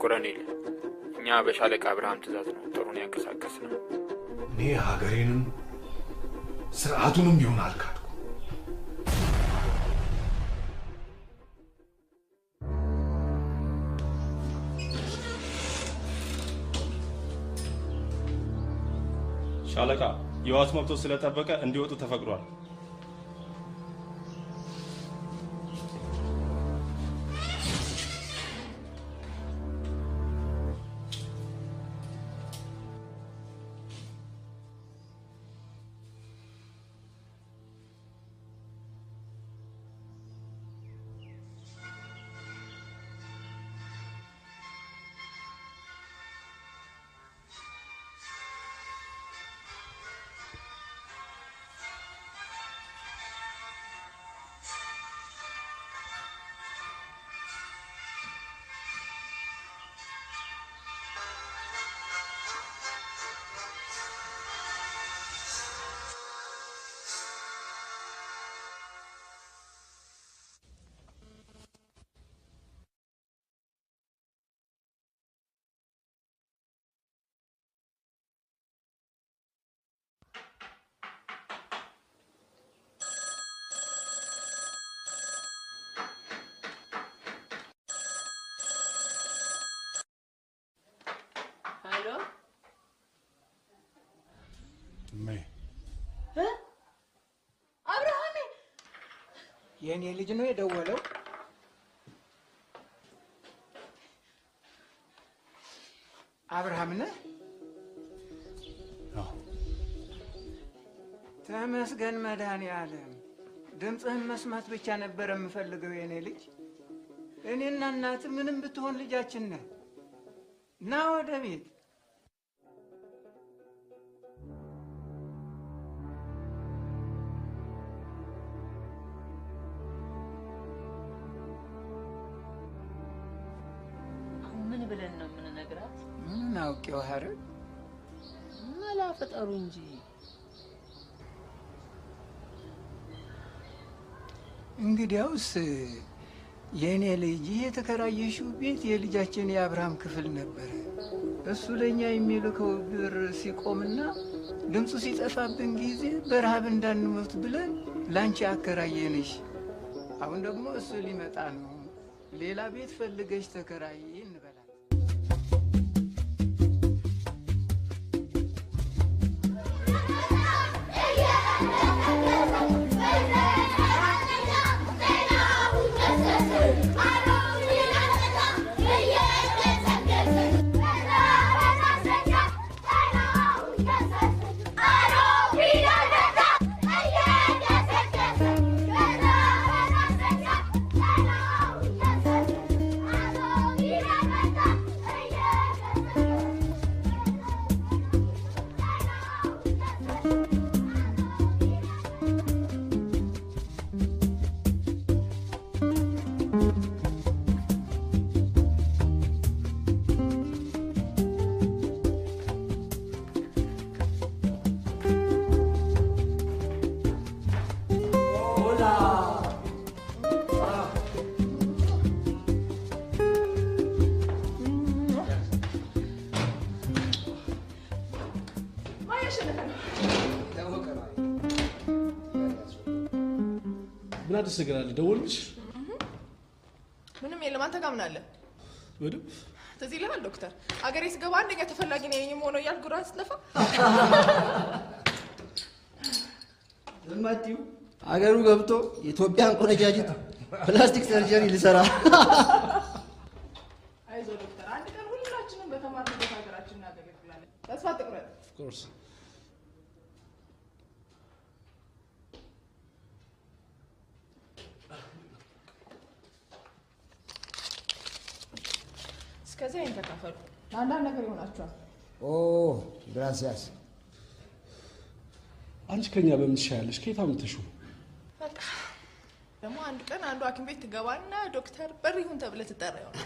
ኮሎኔል እኛ በሻለቃ አብርሃም ትእዛዝ ነው ጦሩን ያንቀሳቀስነው። እኔ ሀገሬንም ስርዓቱንም ቢሆን አልካድኩም። ሻለቃ የዋስ መብቶ ስለተጠበቀ እንዲወጡ ተፈቅዷል። የኔ ልጅ ነው የደወለው? አብርሃም ነህ? ተመስገን መድኃኒዓለም። ድምፅህን መስማት ብቻ ነበር የምፈልገው የኔ ልጅ። እኔና እናትህ ምንም ብትሆን ልጃችን ነህ። ና ወደ ቤት። ምን ብለን ነው የምንነግራት? ምን አውቄው ሀረግ መላ ፈጠሩ እንጂ። እንግዲያውስ የኔ ልጅ የተከራየሽው ቤት የልጃችን የአብርሃም ክፍል ነበር። እሱ ለኛ የሚልከው ብር ሲቆምና ድምፁ ሲጠፋብን ጊዜ በረሃብ እንዳንሞት ብለን ላንቺ አከራየንሽ። አሁን ደግሞ እሱ ሊመጣ ነው። ሌላ ቤት ፈልገሽ ተከራይ እንበላት። ምን አዲስ ነገር አለ? ደወልሽ? ምንም የለም። አንተ ጋር ምን አለ? ወደው ትዝ ይልሃል ዶክተር፣ አገሬ ስገባ አንደኛ ተፈላጊ ነኝ ሆኖ እያልኩ ጉራን ስትለፋ ዝማቲው አገሩ ገብቶ ኢትዮጵያን ቆነጃጅት ፕላስቲክ ሰርጀሪ ልሰራ። አይዞህ ዶክተር፣ አንድ ቀን ሁላችንም በተማርንበት ሀገራችን እናገለግላለን። ተስፋ አትቁረጥ። ኦፍ ኮርስ እስከዚያ ይሄን ተካፈሉ። አንዳንድ ነገር ይሆናችኋል። ኦ ግራሲያስ። አንቺ ከኛ በምን ትሻያለሽ? ከየት አምጥተሽው? በቃ ደግሞ አንድ ቀን አንዱ ሐኪም ቤት ትገባና ዶክተር በሪሁን ተብለህ ትጠራ ይሆናል።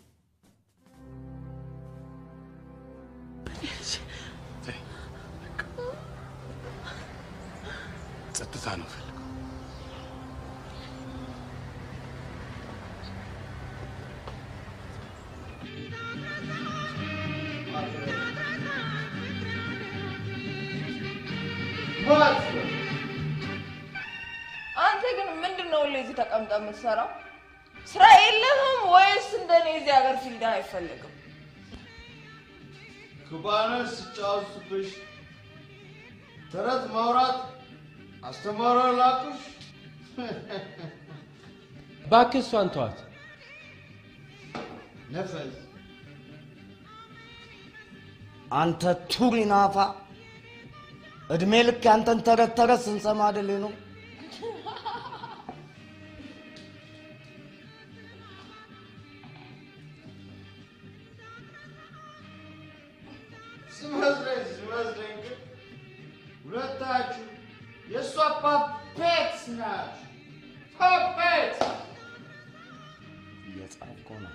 ጸጥታ ነው ፈልገው። አንተ ግን ምንድነው ለዚህ ተቀምጠህ የምትሰራው? ስራ የለህም ወይስ እንደኔ እዚህ ሀገር ፊልድ አይፈልግም? ኩባንስ ጫውስብሽ ተረት ማውራት አስተማራ ላኩሽ። እባክህ እሷን ተዋት። ነፈስ አንተ ቱሪናፋ እድሜ ልክ ያንተን ተረት ተረት ስንሰማ አይደል ነው? ስመስለኝ ግን ሁለታችሁ የእሷ ፓፔትስ ናችሁ። ፓፔት እየጻፍኩ ነው።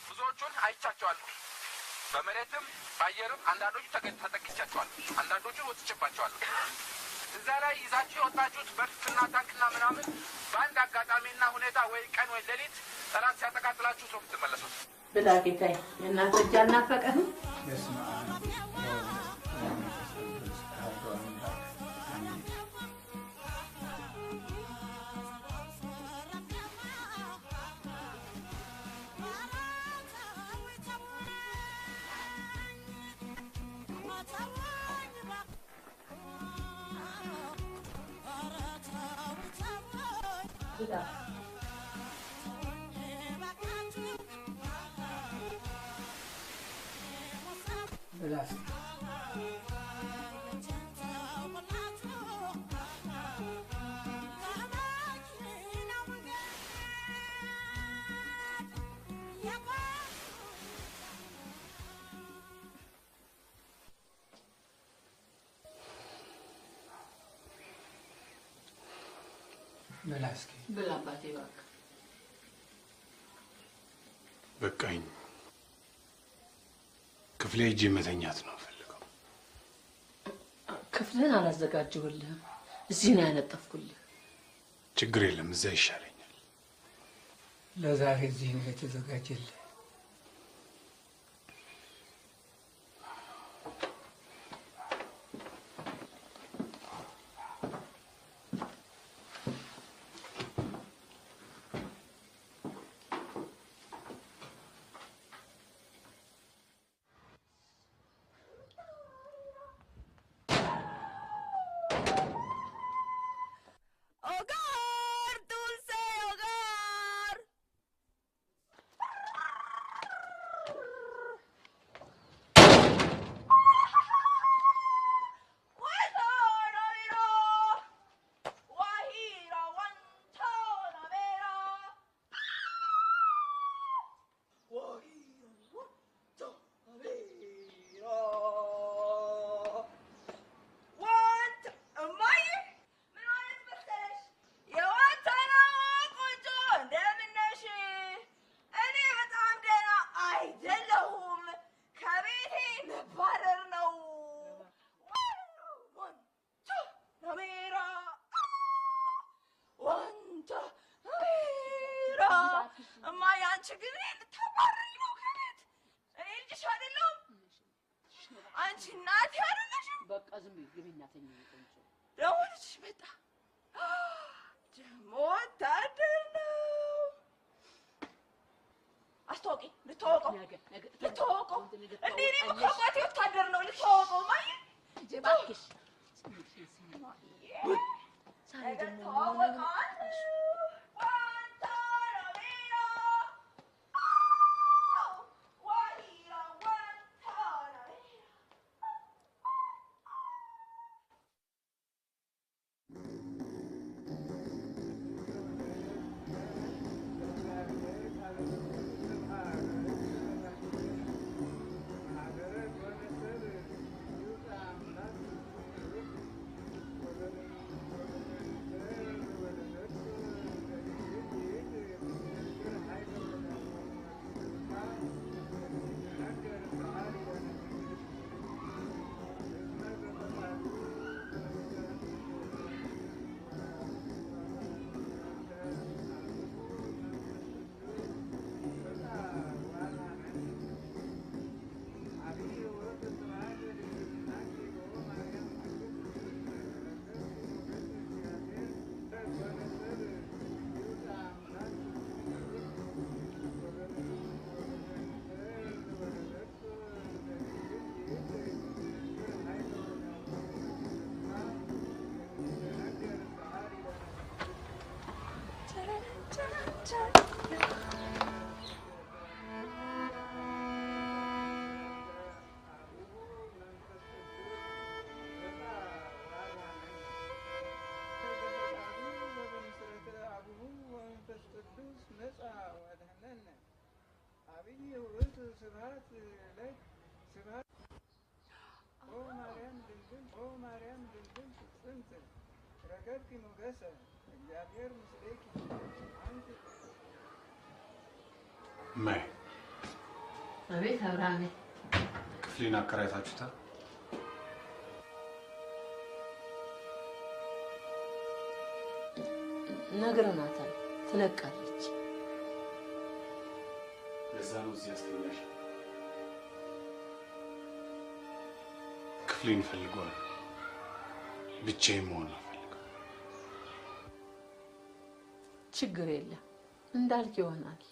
ብዙዎቹን አይቻቸዋለሁ። በመሬትም በአየርም አንዳንዶቹ ተጠቅቻቸዋለሁ፣ አንዳንዶቹን ወጥቼባቸዋለሁ። እዛ ላይ ይዛችሁ የወጣችሁት በርፍና ታንክና ምናምን በአንድ አጋጣሚና ሁኔታ ወይ ቀን ወይ ሌሊት ጠላት ሲያጠቃጥላችሁ ሰው የምትመለሱት። ብላ ጌታዬ፣ የእናንተ እጅ አልናፈቀህም? ብላስ ብላስ ብላ አባቴ እባክህ። በቃኝ። ክፍሌ ሂጅ መተኛት ነው ፈልገው። ክፍልህን አላዘጋጀሁልህም፣ እዚህ ነው ያነጠፍኩልህ። ችግር የለም፣ እዛ ይሻለኛል። ለዛሬ እዚህ ነው የተዘጋጀልህ። ማይ አቤት አብርሃም ክፍሌን አከራይታችሁታል? ነግረናታል ትለቃለች። ለዛ ነው እዚህ ያስተኛሽ። ክፍሌን ፈልጓል። ብቻዬን መሆን ነው ፈልገው። ችግር የለም እንዳልክ ይሆናል።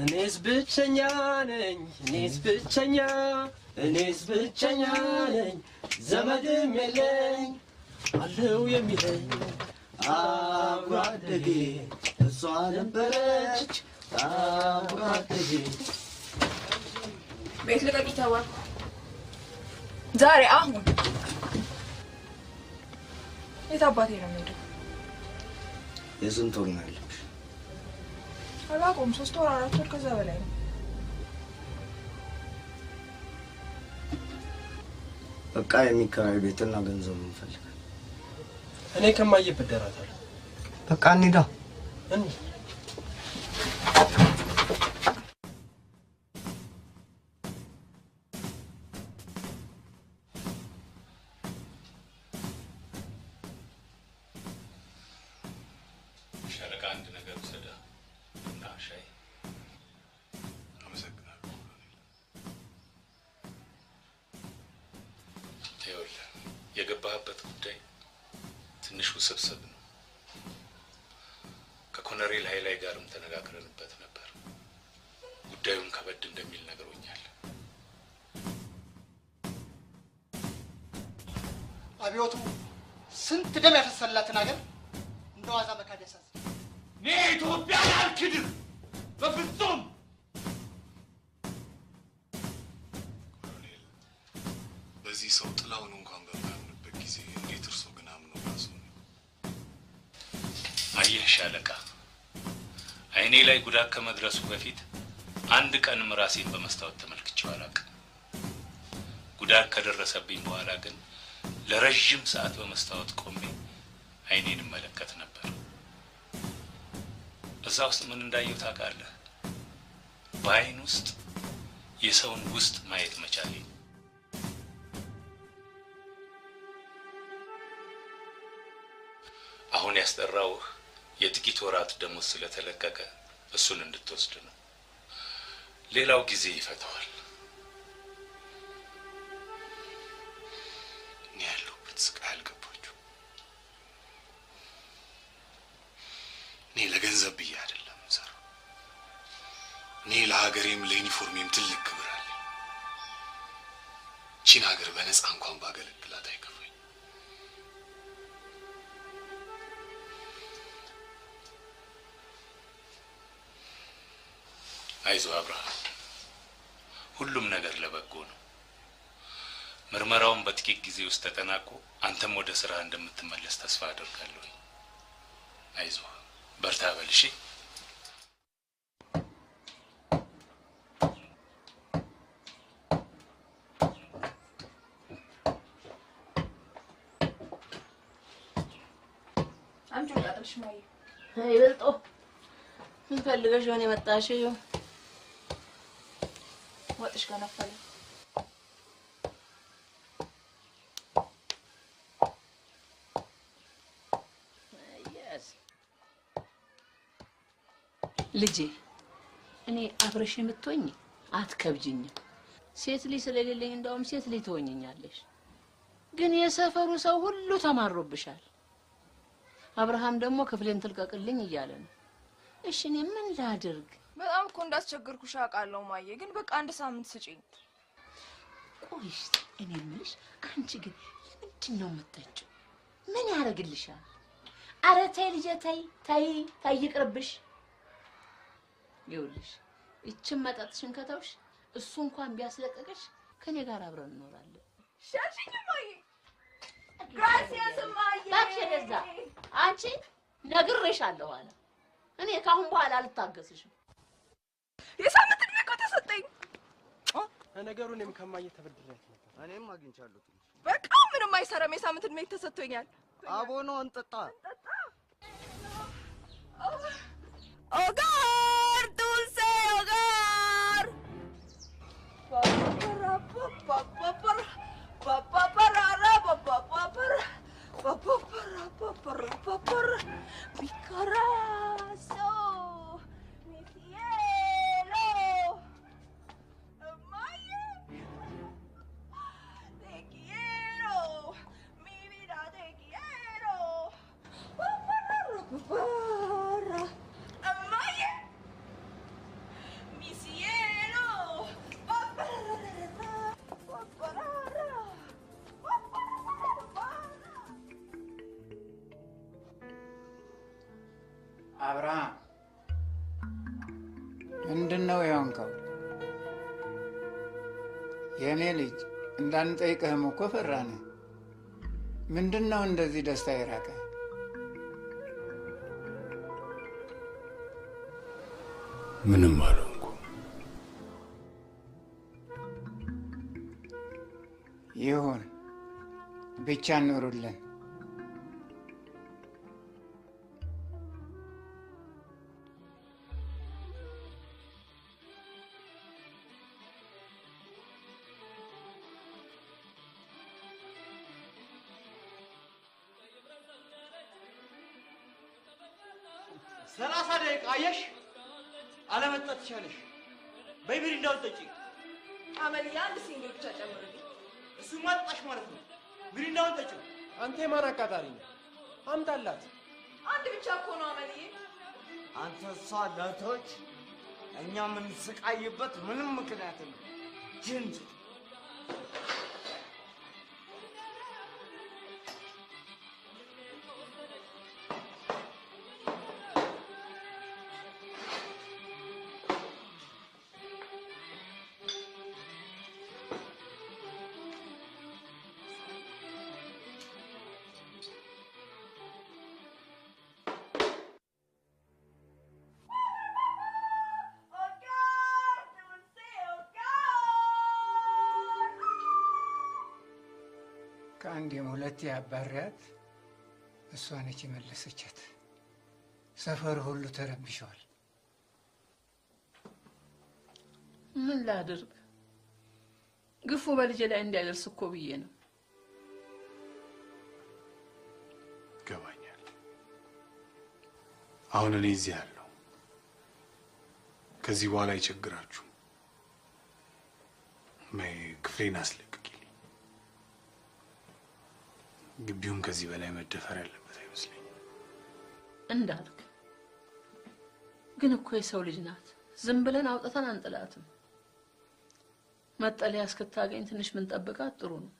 እኔስ ብቸኛ ነኝ እኔስ ብቸኛ ነኝ ዘመድም የለኝ አለው የሚለኝ አብሮ አደጌ እሷ ነበረች አብሮ አደጌ። ቤት ልቀቂ ተባልኩ ዛሬ አሁን። የት አባቴ ነው የምሄደው? የስንት ወር ነው ያለሽ? አላውቅም። 3 ወር 4 ወር ከዛ በላይ ነው። በቃ የሚከራይ ቤትና ገንዘብ እንፈልጋለን። እኔ ከማየ ብደራታለሁ። በቃ እንሂዳ። ሻለቃ አንድ ነገር ውሰዳ እና ሻይ። አመሰግናለሁ። ይኸውልህ የገባህበት ጉዳይ ትንሽ ውስብስብ ነው። ከኮሎኔል ኃይላይ ጋርም ተነጋግረንበት ነበር። ጉዳዩን ከበድ እንደሚል ነግሮኛል። አብዮቱ ስንት ደም ያፈሰላትን ሀገር እንደዋዛ መካድ ያሳዝናል። እኔ ኢትዮጵያን አልክድም በፍጹም። ኮሎኔል በዚህ ሰው ጥላውን እንኳን በማያምንበት ጊዜ እንዴት እርሶ ግን አምነው ራሱ? አየህ ሻለቃ፣ አይኔ ላይ ጉዳት ከመድረሱ በፊት አንድ ቀንም ራሴን በመስታወት ተመልክቼው አላውቅም። ጉዳት ከደረሰብኝ በኋላ ግን ለረጅም ሰዓት በመስታወት ቆሜ አይኔን እመለከት ነበር። እዛ ውስጥ ምን እንዳየው ታውቃለህ? በአይን ውስጥ የሰውን ውስጥ ማየት መቻሌ። አሁን ያስጠራውህ የጥቂት ወራት ደሞዝ ስለተለቀቀ እሱን እንድትወስድ ነው። ሌላው ጊዜ ይፈታዋል። እኔ ያለሁበት ስቃይ አልገባችሁ። እኔ ለገንዘብ ብዬ አይደለም የምሰራው። እኔ ለሀገሬም ለዩኒፎርሜም ትልቅ ክብር አለኝ። ቺን ሀገር በነፃ እንኳን ባገለግላት አይከፋኝ። አይዞህ አብርሃም፣ ሁሉም ነገር ለበጎ ነው። ምርመራውን በጥቂት ጊዜ ውስጥ ተጠናቆ አንተም ወደ ስራ እንደምትመለስ ተስፋ አደርጋለሁ። አይዞህ በርታ በል እሺ። አንቺ ወጣትሽ ማይ ይበልጦ ምን ፈልገሽ ሆነ የመጣሽው? ወጥሽ ገነፈለ። ልጄ እኔ አብረሽ የምትሆኝ አትከብጅኝም። ሴት ልጅ ስለሌለኝ እንደውም ሴት ልጅ ትሆኝኛለሽ። ግን የሰፈሩ ሰው ሁሉ ተማሮብሻል። አብርሃም ደግሞ ክፍሌን ትልቀቅልኝ እያለ ነው። እሺ እኔ ምን ላድርግ? በጣም እኮ እንዳስቸገርኩሽ አውቃለሁ ማዬ፣ ግን በቃ አንድ ሳምንት ስጪኝ። ቆይሽ እኔ የምልሽ አንቺ ግን ለምንድን ነው የምትጠጪው? ምን ያደርግልሻል? ኧረ ተይ ልጄ ተይ ተይ ተይ ይቅርብሽ። ይኸውልሽ ይህችን መጠጥሽን ከተውሽ እሱ እንኳን ቢያስለቀቅሽ ከኔ ጋር አብረን እንኖራለን። ሻሽኝ ማዬ። ግራሲያስ ማዬ። እባክሽ ወደዛ አንቺ ነግሬሻለሁ አለ። እኔ ከአሁን በኋላ አልታገስሽም። የሳምንት ዕድሜ እኮ ተሰጠኝ። ነገሩ እኔም ከማየ ተበድሬያት ነበር። እኔም አግኝቻለሁ። በቃ ምንም አይሰራም። የሳምንት ዕድሜ ተሰጥቶኛል። አቦኖ እንጠጣ። ኦጋር ዱልሴ ኦጋር አብርሃም ምንድነው የሆንከው? የኔ ልጅ እንዳንጠይቅህም እኮ ፈራን። ምንድነው እንደዚህ ደስታ ይራቀ? ምንም አልሆንኩም። ይሁን ብቻ ኑሩልን። ሰላሳ ደቂቃ አየሽ፣ አለመጠጥ ትችያለሽ። በይ ብሪ እንዳውጠጪ አመልያ አንድ ሲንግል ብቻ ጨምርልኝ። እሱ ማጣሽ ማለት ነው። ብሪ እንዳውጠጪ። አንተ የማን አቃጣሪ ነህ? አምጣላት። አንድ ብቻ እኮ ነው አመልዬ። አንተ እሷ ለቶች እኛ ምን ስቃይበት ምንም ምክንያት ነው። ጅንጅ ከአንዴም ሁለቴ ያባሪያት እሷ ነች የመለሰቻት። ሰፈር ሁሉ ተረብሸዋል። ምን ላድርግ? ግፉ በልጄ ላይ እንዳይደርስ እኮ ብዬ ነው። ይገባኛል። አሁን እኔ እዚህ ያለው ከዚህ በኋላ ይቸግራችሁ። ክፍሌን አስለቅቂልኝ። ግቢውን ከዚህ በላይ መደፈር ያለበት አይመስለኝም። እንዳልክ ግን እኮ የሰው ልጅ ናት። ዝም ብለን አውጥተን አንጥላትም። መጠለያ እስክታገኝ ትንሽ ምን ጠብቃት ጥሩ ነው።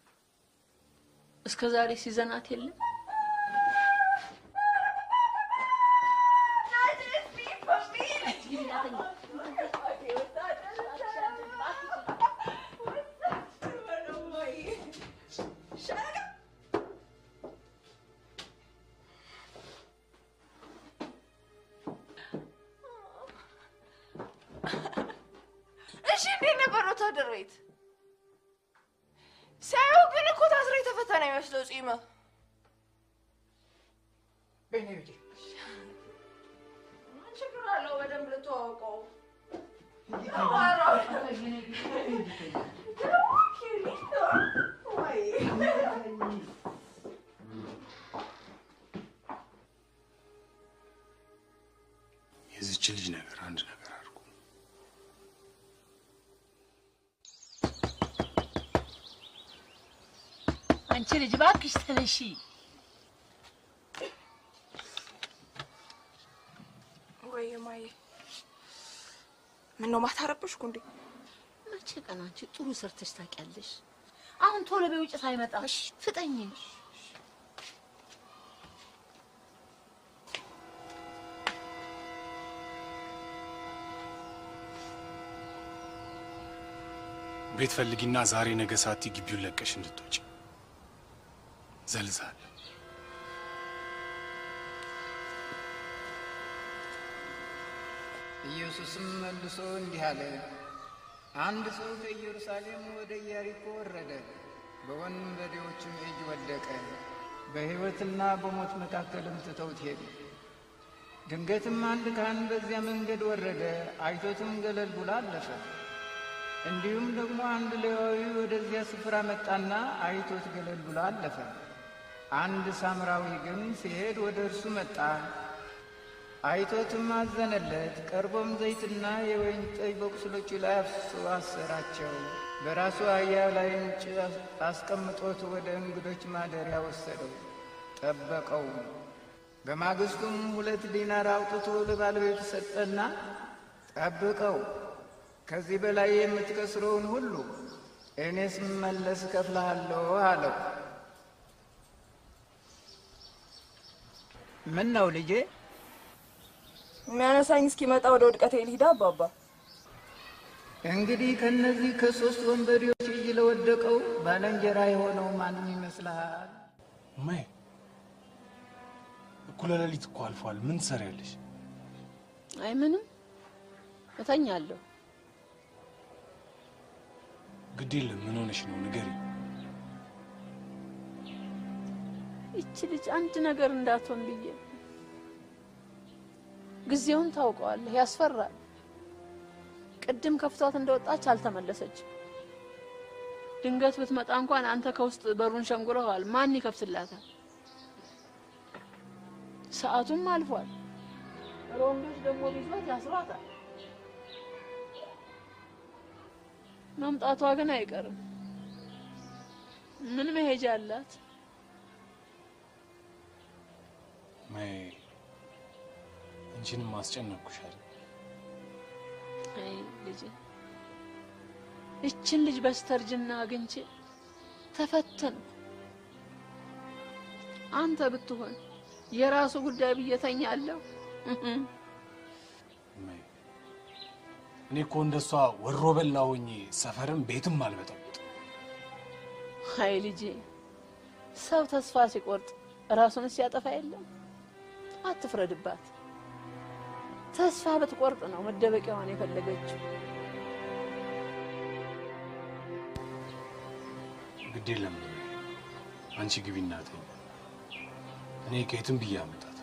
እስከዛሬ ሲዘናት የለም። እሺ እንዴት ነበር ወታደር ቤት? ሳይው ግን እኮ ታስሮ የተፈታ ነው የሚመስለው ጺመ። በእኔ ልጅ ምን ችግር አለው? በደንብ ልተዋወቀው። የዚች ልጅ ነገር አንድ ነገር አድርጉ። አንቺ ልጅ እባክሽ ተነሺ። ወይ ማይ ምነው ማታረብሽኩ እንዴ? መቼ ቀን አንቺ ጥሩ ሰርተሽ ታውቂያለሽ? አሁን ቶሎ በውጭ ሳይመጣ ፍጠኝ። ቤት ፈልጊና ዛሬ ነገ ሳቲ ግቢውን ለቀሽ እንድትወጪ ዘልዛል። ኢየሱስም መልሶ እንዲህ አለ፣ አንድ ሰው ከኢየሩሳሌም ወደ ኢያሪኮ ወረደ፣ በወንበዴዎችም እጅ ወደቀ፣ በሕይወትና በሞት መካከልም ትተውት ሄዱ። ድንገትም አንድ ካህን በዚያ መንገድ ወረደ፣ አይቶትም ገለል ብሎ አለፈ። እንዲሁም ደግሞ አንድ ሌዋዊ ወደዚያ ስፍራ መጣና አይቶት ገለል ብሎ አለፈ። አንድ ሳምራዊ ግን ሲሄድ ወደ እርሱ መጣ፣ አይቶትም አዘነለት። ቀርቦም ዘይትና የወይን ጠጅ በቁስሎቹ ላይ አፍስሶ አሰራቸው። በራሱ አህያ ላይም አስቀምጦት ወደ እንግዶች ማደሪያ ወሰደው፣ ጠበቀው። በማግስቱም 2 ዲናር አውጥቶ ለባለቤቱ ሰጠና ጠብቀው፣ ከዚህ በላይ የምትከስረውን ሁሉ እኔ ስመለስ እከፍልሃለሁ አለው። ምን ነው ልጄ? የሚያነሳኝ እስኪመጣ ወደ ውድቀቴ ልሂድ አባባ። እንግዲህ ከነዚህ ከ3 ወንበዴዎች እጅ ለወደቀው ባልንጀራ የሆነው ማንም ይመስልሃል? ማይ እኩለ ሌሊት እኮ አልፏል። ምን ትሰሪያለሽ? አይ ምንም፣ እተኛለሁ። ግድ የለም። ምን ሆነሽ ነው? ንገሪኝ። ይቺ ልጅ አንድ ነገር እንዳትሆን ብዬ። ጊዜውን ታውቀዋለህ፣ ያስፈራል። ቅድም ከፍቷት እንደወጣች አልተመለሰችም። ድንገት ብትመጣ እንኳን አንተ ከውስጥ በሩን ሸንጉረዋል፣ ማን ይከፍትላታል? ሰዓቱም አልፏል። ሮንዶች ደግሞ ቢዟት ያስሯታል። መምጣቷ ግን አይቀርም። ምን መሄጃ አላት? ማይ አንቺንም አስጨነቅኩሻል። አይ ልጅ፣ እችን ልጅ በስተርጅና አግኝቼ ተፈተንኩ። አንተ ብትሆን የራሱ ጉዳይ ብዬ ተኛለሁ። እኔ እኮ እንደሷ ወሮ በላ ሆኜ ሰፈርም ቤትም አልበጠብጥ። አይ ልጄ፣ ሰው ተስፋ ሲቆርጥ ራሱን ሲያጠፋ የለም። አትፍረድባት። ተስፋ ብትቆርጥ ነው መደበቂያዋን የፈለገችው። ግድ የለም። አንቺ ግቢና ተኝ። እኔ ከየትም ብዬ አመጣታለሁ።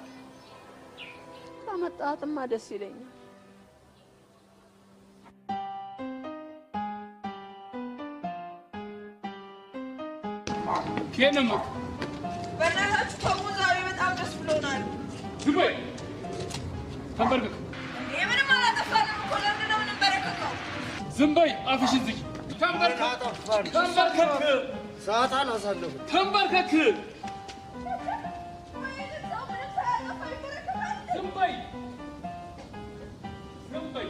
ካመጣትማ ደስ ይለኛል። ከነም በእናታችሁ ተው፣ ዛሬ በጣም ደስ ብሎናል። ዝም በይ፣ ተንበርከክ። ምንም አላጠፋንም እኮ ለምንድን ነው የምንበረከከው? ዝም በይ፣ አፍሽን ዝጊ። ተንበርከክ፣ ተንበርከክ። ሰዓታን አሳለፉ። ተንበርከክ። ዝም በይ፣ ዝም በይ።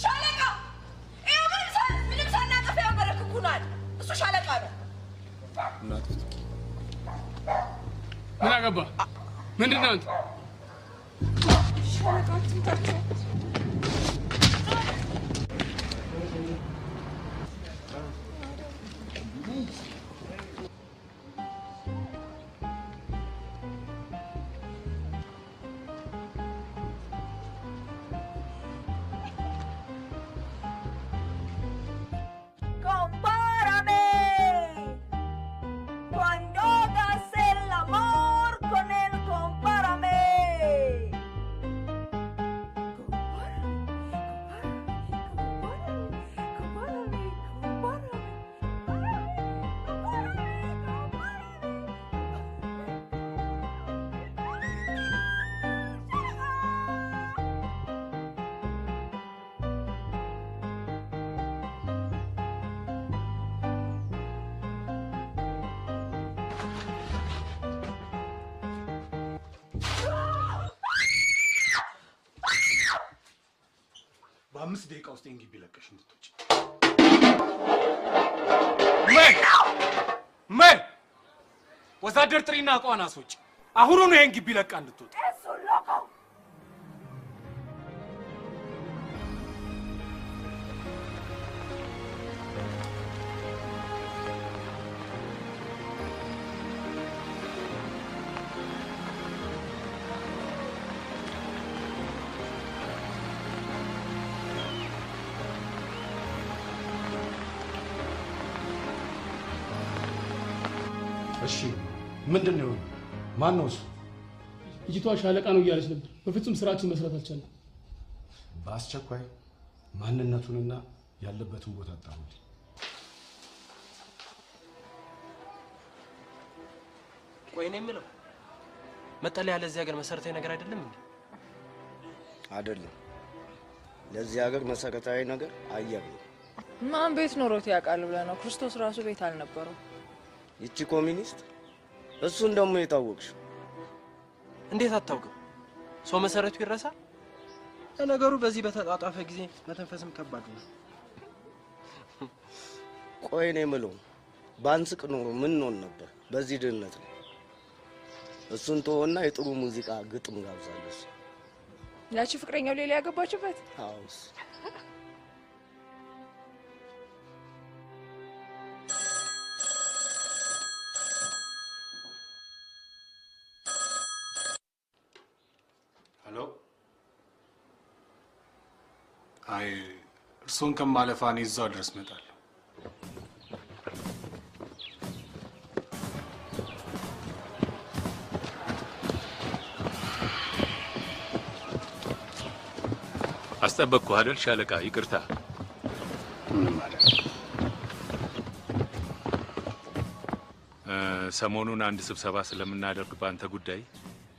ሻለቃ፣ ይኸው ምንም ሳናጠፋ ያንበረክኩናል። እሱ ሻለቃ ነው። ምን አገባ? ምንድን ነው አንተ? ሻለቃ አትምታቸው። በ5 ደቂቃ ውስጥ እንግቢ ለቀሽ እንድትወጪ። ምን ወዛደር ጥሪና አቋና አስወጪ። አሁኑኑ ይሄን ግቢ ለቃ እንድትወጪ። እሺ ምንድነው? ማን ነው እሱ? ልጅቷ ሻለቃ ነው እያለች ነበር። በፍጹም ስራችን መስራት አልቻለም። በአስቸኳይ ማንነቱንና ያለበትን ቦታ አጣሩት። ቆይ ነው የምለው መጠለያ ለዚህ ሀገር መሰረታዊ ነገር አይደለም እንዴ? አይደለም። ለዚህ ሀገር መሰረታዊ ነገር አየር ነው። ማን ቤት ኖሮት ያውቃል ብለህ ነው? ክርስቶስ ራሱ ቤት አልነበረው። ይቺ ኮሚኒስት እሱን ደግሞ የታወቅሽው እንዴት አታውቅም? ሰው መሰረቱ ይረሳል። ለነገሩ በዚህ በተጣጣፈ ጊዜ መተንፈስም ከባድ ነው። ቆይ ነው የምለው ባንስቅ ኖሮ ምን ሆን ነበር? በዚህ ድህነት ነው። እሱን ተወና የጥሩ ሙዚቃ ግጥም ጋብዛለሽ። ያቺ ፍቅረኛው ሌላ ያገባችበት? አውስ ሄሎ። አይ እርሶን ከማለፋ እኔ እዛው ድረስ እመጣለሁ። አስጠበቅኩህ አይደል ሻለቃ? ይቅርታ። ምንም አይደል። ሰሞኑን አንድ ስብሰባ ስለምናደርግ በአንተ ጉዳይ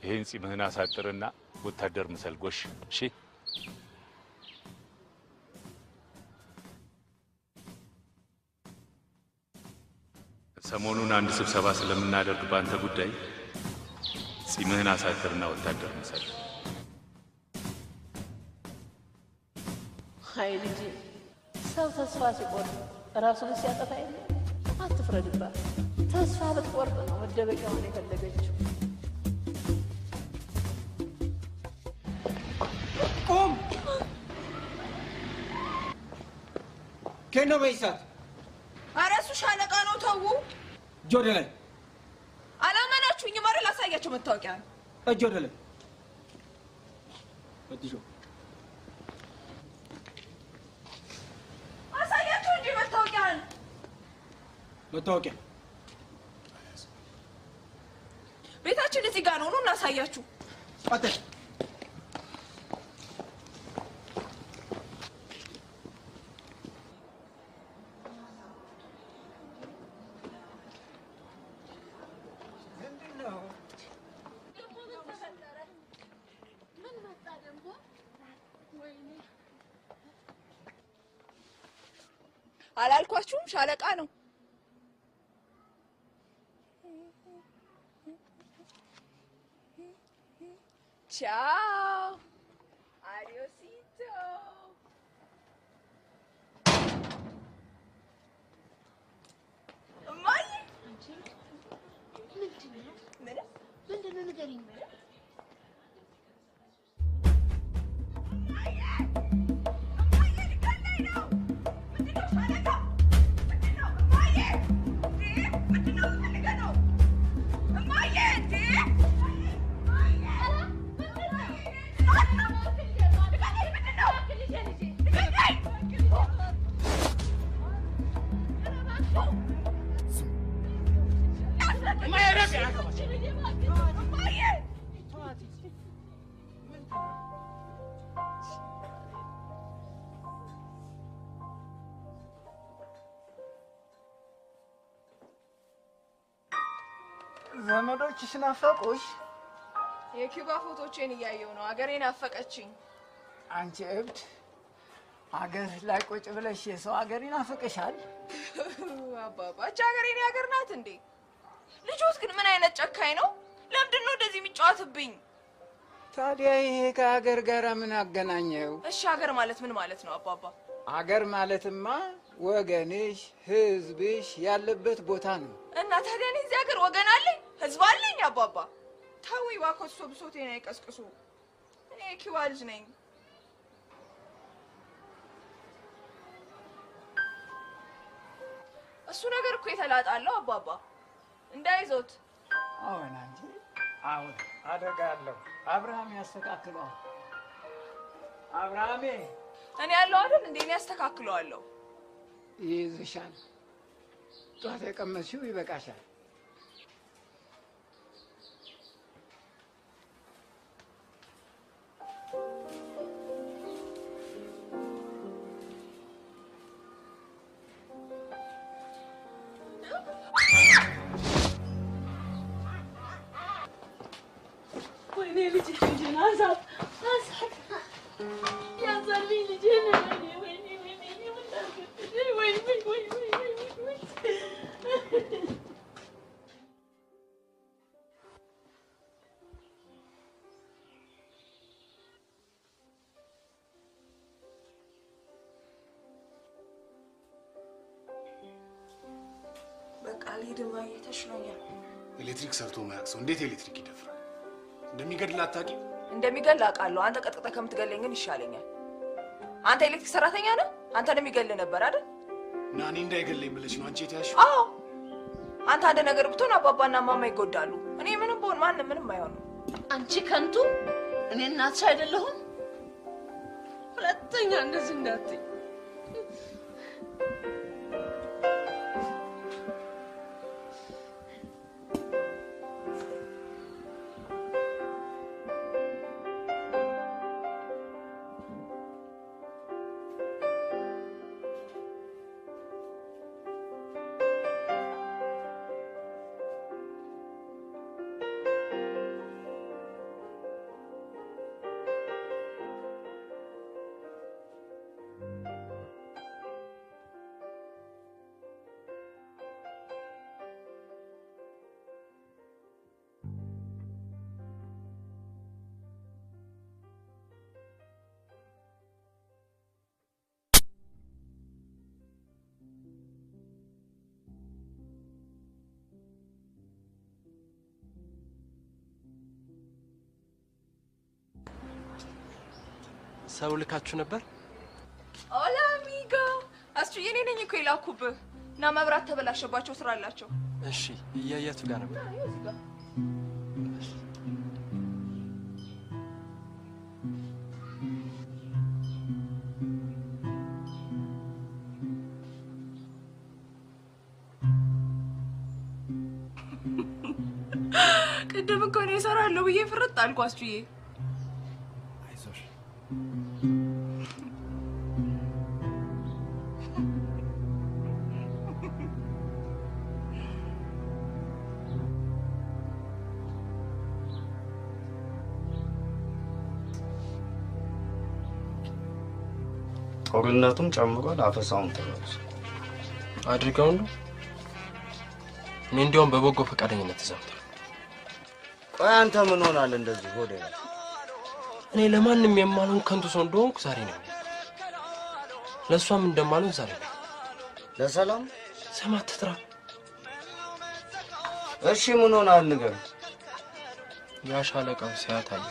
ይሄን ጺምህን አሳጥርና ወታደር ምሰል ጎሽ። እሺ ሰሞኑን አንድ ስብሰባ ስለምናደርግ በአንተ ጉዳይ ጺምህን አሳጥርና ወታደር ምሰል። አይ ልጅ ሰው ተስፋ ሲቆርጥ ራሱን ሲያጠፋ የለ አትፍረድባት። ተስፋ ብትቆርጥ ነው መደበቂያውን የፈለገችው። ቁም! ከነ በይሳት ኧረ እሱ ሻለቃ ነው። ተው እጅ ወደ ላይ። አላመናችሁኝም አይደል? ላሳያቸው መታወቂያ። እጅ ወደ ላይ። ወዲሾ አሳያቸው እንጂ መታወቂያን። መታወቂያ ቤታችን እዚህ ጋር ነው። ኑ እናሳያችሁ። አጥሽ አላልኳችሁም? ሻለቃ ነው። ቻው አዲዮሲቶ። እማዬ ምንድን ነው ንገሪኝ። ዘመዶችሽ ናፈቁሽ? የኪውባ ፎቶቼን እያየሁ ነው። አገሬን ናፈቀችኝ። አንቺ እብድ! አገር ላይ ቁጭ ብለሽ የሰው አገር ይናፍቅሻል? አባባች አገሬን ያገር ናት እንዴ? ልጆት ግን ምን አይነት ጨካኝ ነው? ለምንድን ነው እንደዚህ የሚጫወትብኝ? ታዲያ ይሄ ከሀገር ጋር ምን አገናኘው? እሺ ሀገር ማለት ምን ማለት ነው አባባ? ሀገር ማለትማ ወገንሽ፣ ህዝብሽ ያለበት ቦታ ነው። እና ታዲያ እኔ እዚህ ሀገር ወገን አለኝ፣ ህዝብ አለኝ አባባ? ታዊ እባክዎት ሰው ብሶቴን አይቀስቅሱ። እኔ ኪዋ ልጅ ነኝ። እሱ ነገር እኮ የተላጣለው አባባ እንዳይዞት። አሁን አንቺ አሁን አደጋለሁ። አብርሃም ያስተካክለዋል። አብርሃሜ እኔ ያለው አይደል እንዴ? እኔ ያስተካክለዋለሁ። ይይዝሻል። ጧት የቀመስሽው ይበቃሻል። ወይኔ ልጄን አንሳት አንሳት ያዛልኝ ልጄን ወይኔ በቃ ልሂድማ፣ ተሽሎኛል። ኤሌክትሪክ ሰርቶ ማያውቅ ሰው እንዴት ኤሌክትሪክ ይደፍራል? እንደሚገድል አታውቂም? እንደሚገል አውቃለሁ። አንተ ቀጥቅጠህ ከምትገለኝ ግን ይሻለኛል። አንተ ኤሌክትሪክ ሰራተኛ ነህ። አንተ እንደሚገል ነበር አይደል? እና እኔ እንዳይገለኝ ብለሽ ነው አንቺ የተያዝሽው? አዎ፣ አንተ አንድ ነገር ብትሆን አባባና ማማ ይጎዳሉ። እኔ ምንም ብሆን ማንም ምንም አይሆንም። አንቺ ከንቱ፣ እኔ እናትሽ አይደለሁም። ሁለተኛ እንደዚህ እንዳትይ። ሰው ልካችሁ ነበር? ኦላ አሚጎ አስቹዬ፣ እኔ ነኝ እኮ የላኩብህ። እና መብራት ተበላሸባቸው፣ ስራ አላቸው። እሺ፣ የቱ ጋር ነበር? ቅድም እኮ እኔ እሰራለሁ ብዬ ፍርጥ አልኩ አስቹዬ። አይዞሽ። ጦርነቱም ጨምሯል፣ አፈሳውም ተባብሷል። አድርገው ነው። እኔ እንዲያውም በበጎ ፈቃደኝነት ተዘምቷል። ቆይ አንተ ምን ሆናል እንደዚህ ሆዴ? እኔ ለማንም የማልሆን ከንቱ ሰው እንደሆንኩ ዛሬ ነው። ለእሷም እንደማልሆን ዛሬ ነው። ለሰላም ሰማት ትጥራ። እሺ ምን ሆናል ንገር። ያ ሻለቃው ሲያታየ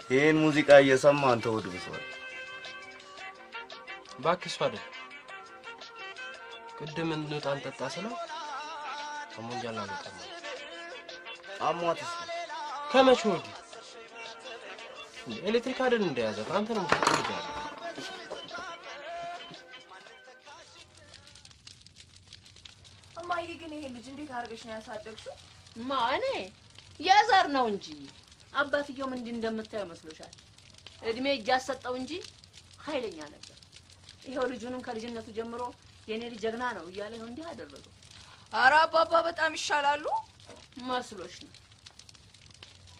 ይሄን ሙዚቃ እየሰማ አንተ ወድ ብሷል። እባክህ እሷ አይደል ቅድም እንውጣ እንጠጣ ስለው አሞኛል አልወጣም። አሟትስ ከመቼ ወዲህ ኤሌክትሪክ አይደል እንደያዘ አንተ ነው የምትፈልገው? እማዬ ግን ይሄ ልጅ እንዴት አድርገሽ ነው ያሳደግሽው? እኔ የዘር ነው እንጂ አባትየውም እንዲህ እንደምታየው መስሎሻል? እድሜ እያሰጠው እንጂ ኃይለኛ ነበር። ይሄው ልጁንም ከልጅነቱ ጀምሮ የኔ ልጅ ጀግና ነው እያለ ነው እንዲህ አደረገው። ኧረ አባባ በጣም ይሻላሉ መስሎሽ ነው?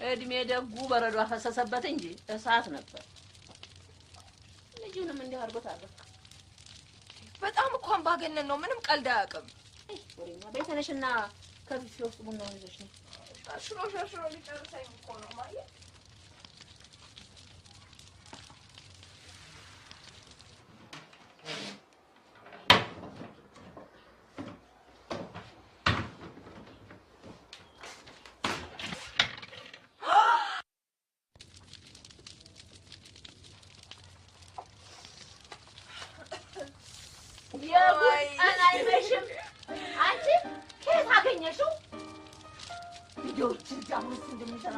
እድሜ ደጉ በረዶ አፈሰሰበት እንጂ እሳት ነበር። ልጁንም እንዲህ አድርጎት አደረገ። በጣም እኮ አምባገነን ነው። ምንም ቀልድ አያውቅም። ወሬኛ ቤተነሽና ከፊት ውስጥ ቡና ይዘሽ ነው ሻሽሮ ሊጨርሰኝ እኮ ነው ማየ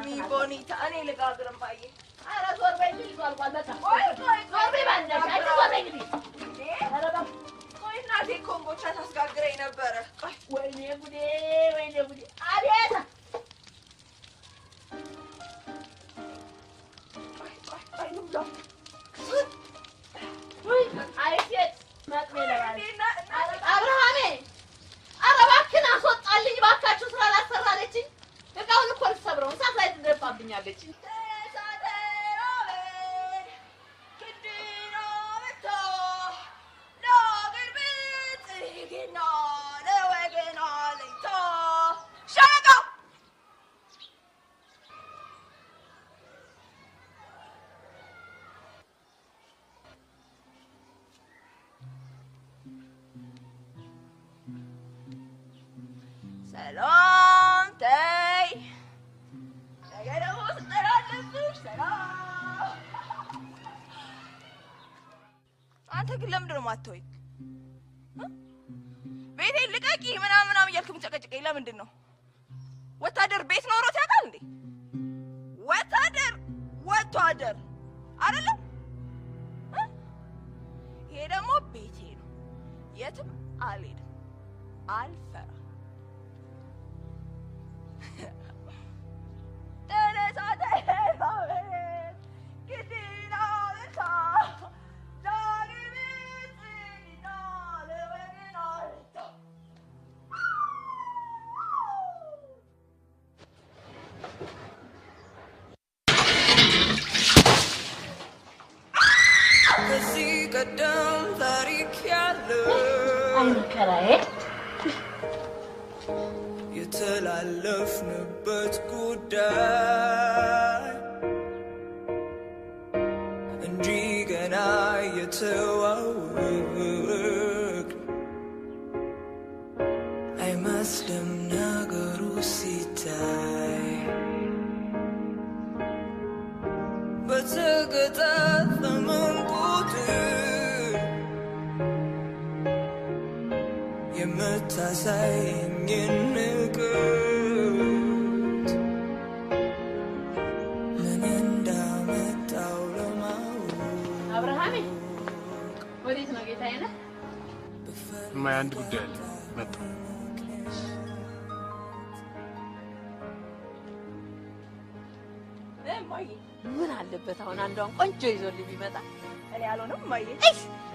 Mi bonita, እኔ ልጋግርም ባዬ ኧረ ዞር በይ እንጂ ይዟል በቃ ዞር በይ ባንደሽ አንቺ ዞር በይ እንግዲህ ኧረ በቃ ቆይ እናቴ ኮምቦቻ ታስጋግረኝ ነበረ ወይኔ ጉዴ አቤት አይ ሴት መጥሜ አብርሃሜ ኧረ እባክህን አስወጣልኝ እባካችሁ ስራ ላሰራለችኝ እቃውን እኮ ልትሰብረው እሳት ላይ ትደፋብኛለች ሰላም ተይ ነገ ደግሞ ስጠራ አለብሽ ሰላም አንተ ግን ለምንድን ነው የማትተወኝ ቤቴን ልቀቂ ምናምን እያልክ የምትጨቀጭቀኝ ለምንድን ነው ወታደር ቤት ኖሮት ያውቃል እንዴ ወታደር አይደለም ይሄ ደግሞ ቤቴ ነው የትም አልሄድም አልፈራም ቀደም ታሪክ ያለው አይከራዬ የተላለፍንበት ጉዳይ እንጂ ገና የተዋወቅ አይመስልም ነገሩ ሲታይ በተገጣጠመን ቁጥር የምታሳየኝን ንቀት ምን እንዳመጣው ለማወቅ አብርሃሜ ወዴት ነው ጌታዬ ነህ እማዬ አንድ ጉዳይ አለ መጣሁ ምን አለበት አሁን አንዷን ቆንጆ ይዞልኝ ቢመጣ እኔ አልሆንም ማየ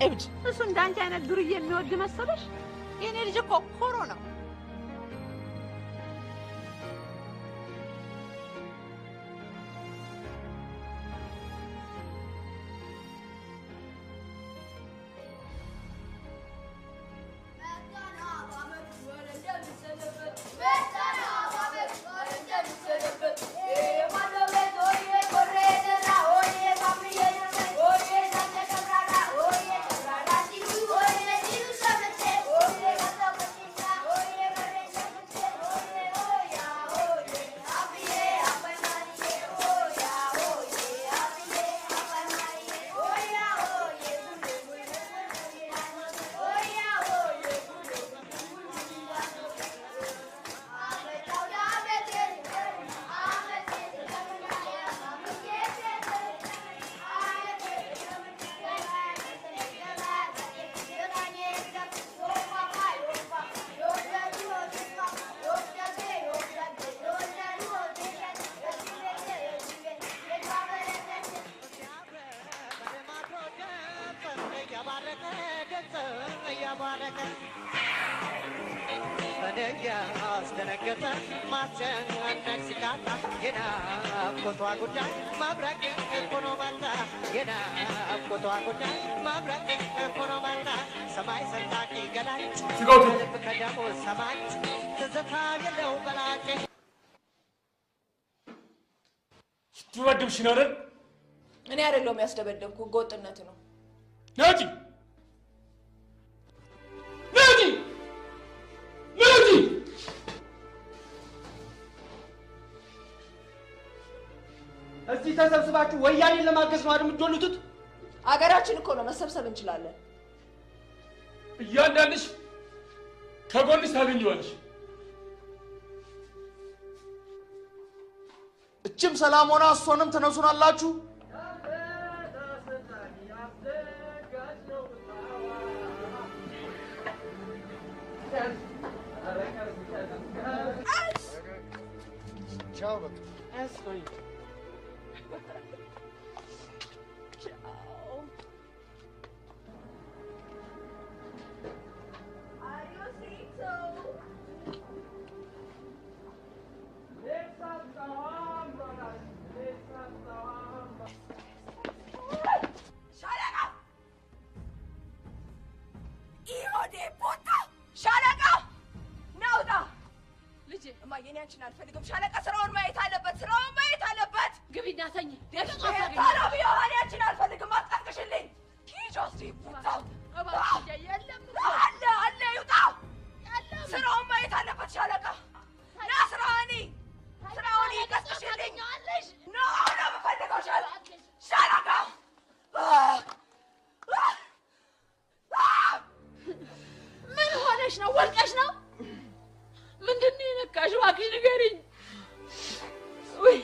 እብድ እሱ እንዳንቺ አይነት ዱርዬ የሚወድ መሰለሽ የኔ ልጅ እኮ ኮሮ ነው Oye, ያስደነገጠ ማስጨነቅ ሲቃጣ የናፍቆቷ ጉዳይ መብረቅ ሆኖ መጣ የናፍቆቷ ጉዳይ መብረቅ ሆኖ መጣ ሰማይ ሰንጣቂ ገላጭ ልብ ከደሞ ሰማጭ ትዝታ የለው በላጭ ትወድብሽ ነው አይደል? እኔ አይደለሁም ያስደበደብኩ ህገወጥነት ነው። ናቲ ናቲ ናቲ እዚህ ተሰብስባችሁ ወያኔን ለማገዝ ነው አይደል የምትዶሉት? አገራችን እኮ ነው መሰብሰብ እንችላለን። እያንዳንድሽ ከጎንሽ ታገኘዋለሽ። እችም ሰላም ሆና እሷንም ትነሱናላችሁ። ቻው በቃ አልፈልግም። ሻለቃ ስራውን ማየት አለበት። ስራውን ማየት አለበት። ግቢና ተኝ። ያንቺን አልፈልግም። አትቀስቅሽልኝ። አለ ይውጣ። ስራውን ማየት አለበት ሻለቃ። ና ስራውን ይቀስቅሽልኝ። ነው የምፈልገው ሻለቃ። ምን ሆነሽ ነው? ወልቀሽ ነው? ምንድን ነው የነካሽው? እባክሽ ንገሪኝ። ውይ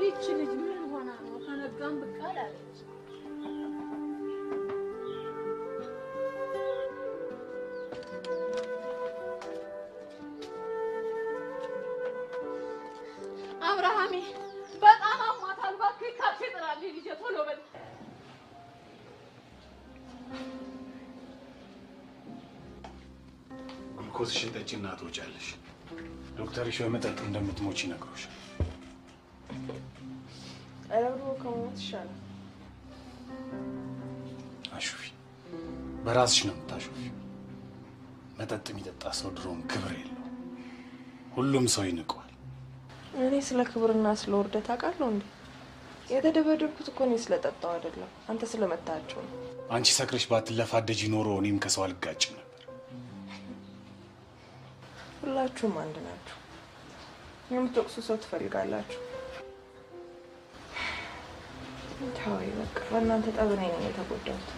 ይቺ ልጅ ምን ሆና ነው? ከነጋም ብቅ አላለች። አብርሃሜ በጣም አሟታል። እባክህ ካፌ ጥራልኝ ልጄ፣ ቶሎ በል። ግሉኮዝሽን ጠጪና ትወጫለሽ። ዶክተርሽ በመጠጥ እንደምትሞች ይነግሮሻል። ቀለብሮ ከሞት ይሻላል። አሹፊ፣ በራስሽ ነው የምታሹፊ። መጠጥ የሚጠጣ ሰው ድሮም ክብር የለው። ሁሉም ሰው ይንቀዋል። እኔ ስለ ክብርና ስለ ውርደት አውቃለሁ እንዴ? የተደበደብኩት እኮ እኔ ስለጠጣው አይደለም፣ አንተ ስለመታቸው ነው። አንቺ ሰክረሽ ባትለፋደጂ ኖሮ እኔም ከሰው አልጋጭም ነበር። ሁላችሁም አንድ ናችሁ። የምትወቅሱ ሰው ትፈልጋላችሁ። ታዊ በቃ በእናንተ ጠብ እኔ ነኝ የተጎዳሁት።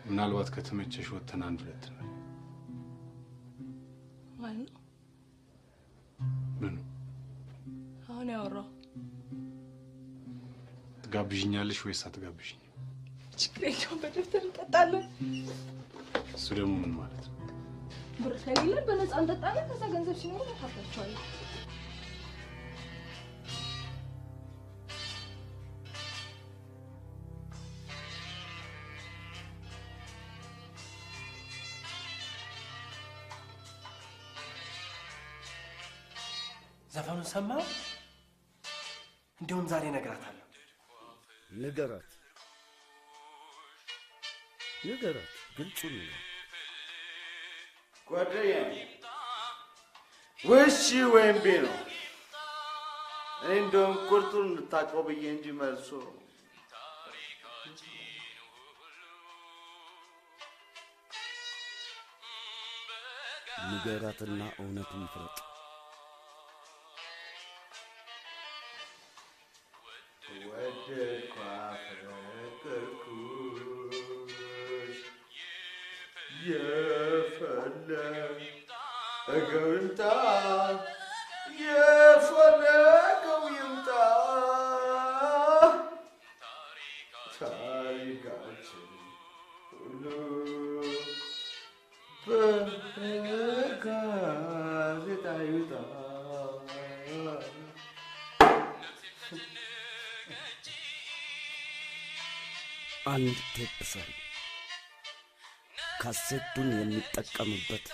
ምናልባት ከተመቸሽ ወተን አንድ ሁለት ነው። ማለት ምኑ? አሁን ያወራው ትጋብዥኛለሽ ወይስ አትጋብዥኝ? ችግር የለውም፣ በደፍተር እንጠጣለን። እሱ ደግሞ ምን ማለት ነው? ብር ከሌለን በነፃ እንጠጣለን። ከዛ ገንዘብ ሲኖር ታፋቸዋለን። ዘፈኑን ሰማው? እንደውም ዛሬ እነግራታለሁ። ንገራት፣ ግልጹን ነው። ጓደኛዬ ውሺ ወይም ቤ ነው። እኔ እንደውም ቁርጡን እንድታውቀው ብዬ እንጂ መልሶ ንገራትና እውነቱን ይፍረጥ። ወደድኩ አፈቀርኩሽ የፈለገው ይምጣ የፈለገው ይምጣ ታሪካችን ሁሉ በጋዜጣ ይውጣ። አንድ ቴፕ ሰሪ ካሴቱን የሚጠቀምበት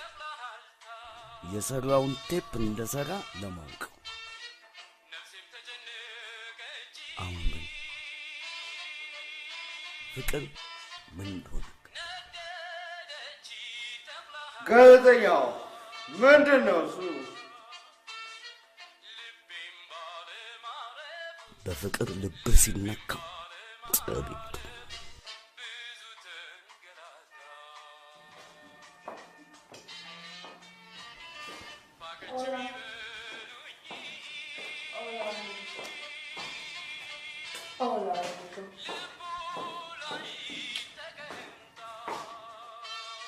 የሰራውን ቴፕ እንደሰራ ለማወቅ። አሁን ግን ፍቅር ምን እንደሆነ ጋዜጠኛው ምንድን ነው እሱ? በፍቅር ልብ ሲነካ ጥቢት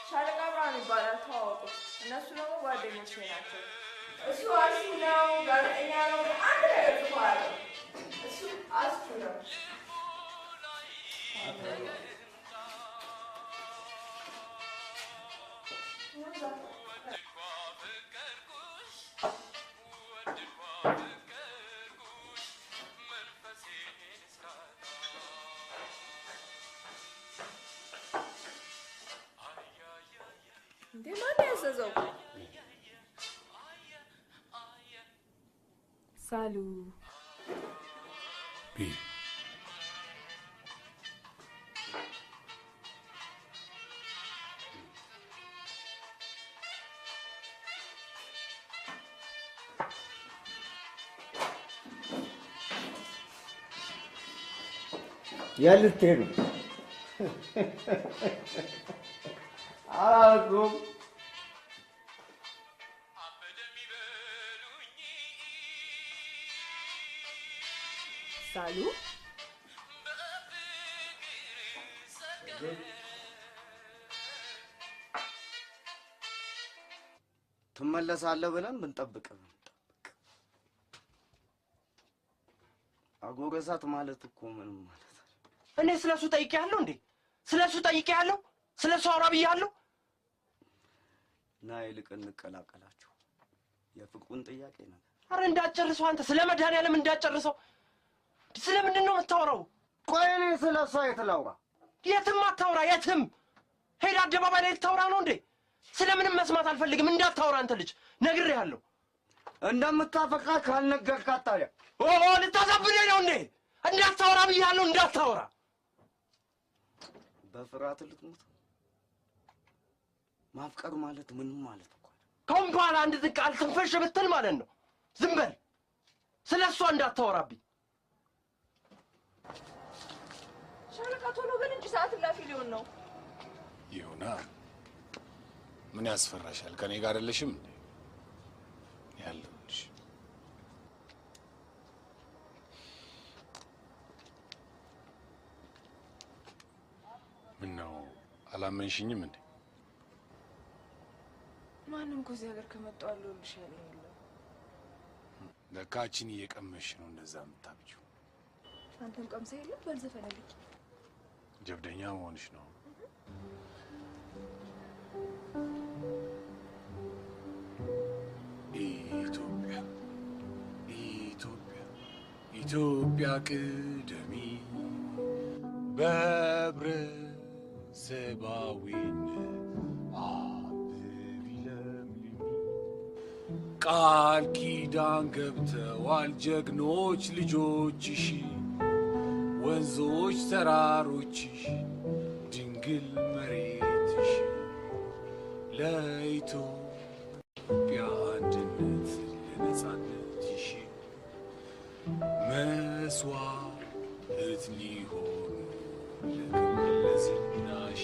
ሻለቃ ብርሃን ይባላል። ተዋወቁት። እነሱ ደግሞ ጓደኞቼ ናቸው። እሱ አሹ ነው፣ ጋዜጠኛ ነው። አንድ ነገር ጽፏል። እሱ አሹ ነው። እንዴ ማን ያዘዘው? ሳሉ ቢ ያልትሄዱ አላልኩም። ሳሉ ትመለሳለህ ብለን ብንጠብቅ አጎረሳት ማለት እኮ ምንም ማለት እኔ ስለሱ ጠይቄያለሁ እንዴ? ስለሱ ጠይቄያለሁ? ስለሱ አውራ ብያለሁ? ና ይልቅ እንቀላቀላችሁ። የፍቅሩን ጥያቄ ነው። አረ እንዳትጨርሰው አንተ፣ ስለ መድኃኒዓለም እንዳትጨርሰው። ስለምንድን ነው የምታወራው? ቆይ እኔ ስለሷ የት ላውራ? የትም አታውራ፣ የትም ሄድ። አደባባይ ላይ ልታወራ ነው እንዴ? ስለምንም መስማት አልፈልግም። እንዳታወራ አንተ ልጅ፣ ነግሬሃለሁ። እንደምታፈቅራት ካልነገርካት ታዲያ ልታሳብደኝ ነው እንዴ? እንዳታወራ ብያለሁ፣ እንዳታወራ። በፍርሃት ልትሞት። ማፍቀር ማለት ምን ማለት እኮ ከአሁን በኋላ አንድ ቃል ትንፈሽ ብትል ማለት ነው ዝም በል። ስለ እሷ እንዳታወራብኝ። ሻለቃ ቶሎ በል እንጂ ሰዓት እላፊ ሊሆን ነው። ይሁና። ምን ያስፈራሻል? ከኔ ጋር አይደለሽም እንዴ? ያለሁልሽ። ምነው አላመንሽኝም እንዴ? ማንም እኮ እዚህ ሀገር ከመጣሁ አለሁልሽ ያለኝ የለም። ለካችን እየቀመሽ ነው እንደዛ የምታብጂው። አንተም ቀምሰህ የለም? በል ዘፈንልኝ። ጀብደኛ መሆንሽ ነው። ኢትዮጵያ ኢትዮጵያ ኢትዮጵያ ቅደሚ በህብረተሰባዊነት አብቢ ለምልሚ ቃል ኪዳን ገብተዋል ጀግኖች ልጆችሽ ወንዞች ተራሮችሽ ድንግል መሬትሽ ለኢትዮጵያ አንድነት ለነጻነትሽ መስዋዕት ሊሆኑ ለክብር ለዝናሽ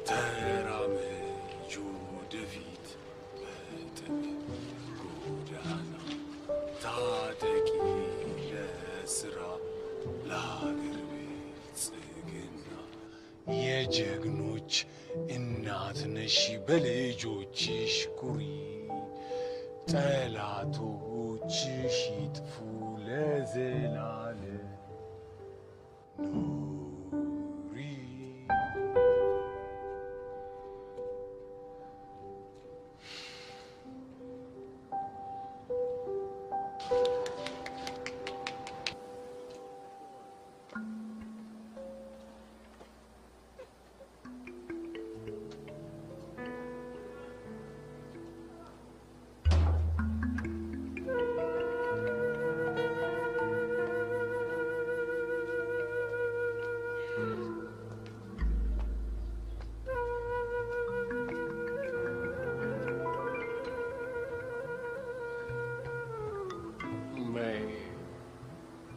ተራመጅ ወደፊት በጥበብ ጎዳና ታጠቂ ለስራ ለሀገር ብልጽግና የጀግኖች እናት ነሽ በልጆችሽ ኩሪ ጠላቶችሽ ይጥፉ ለዘላለም ኑሪ።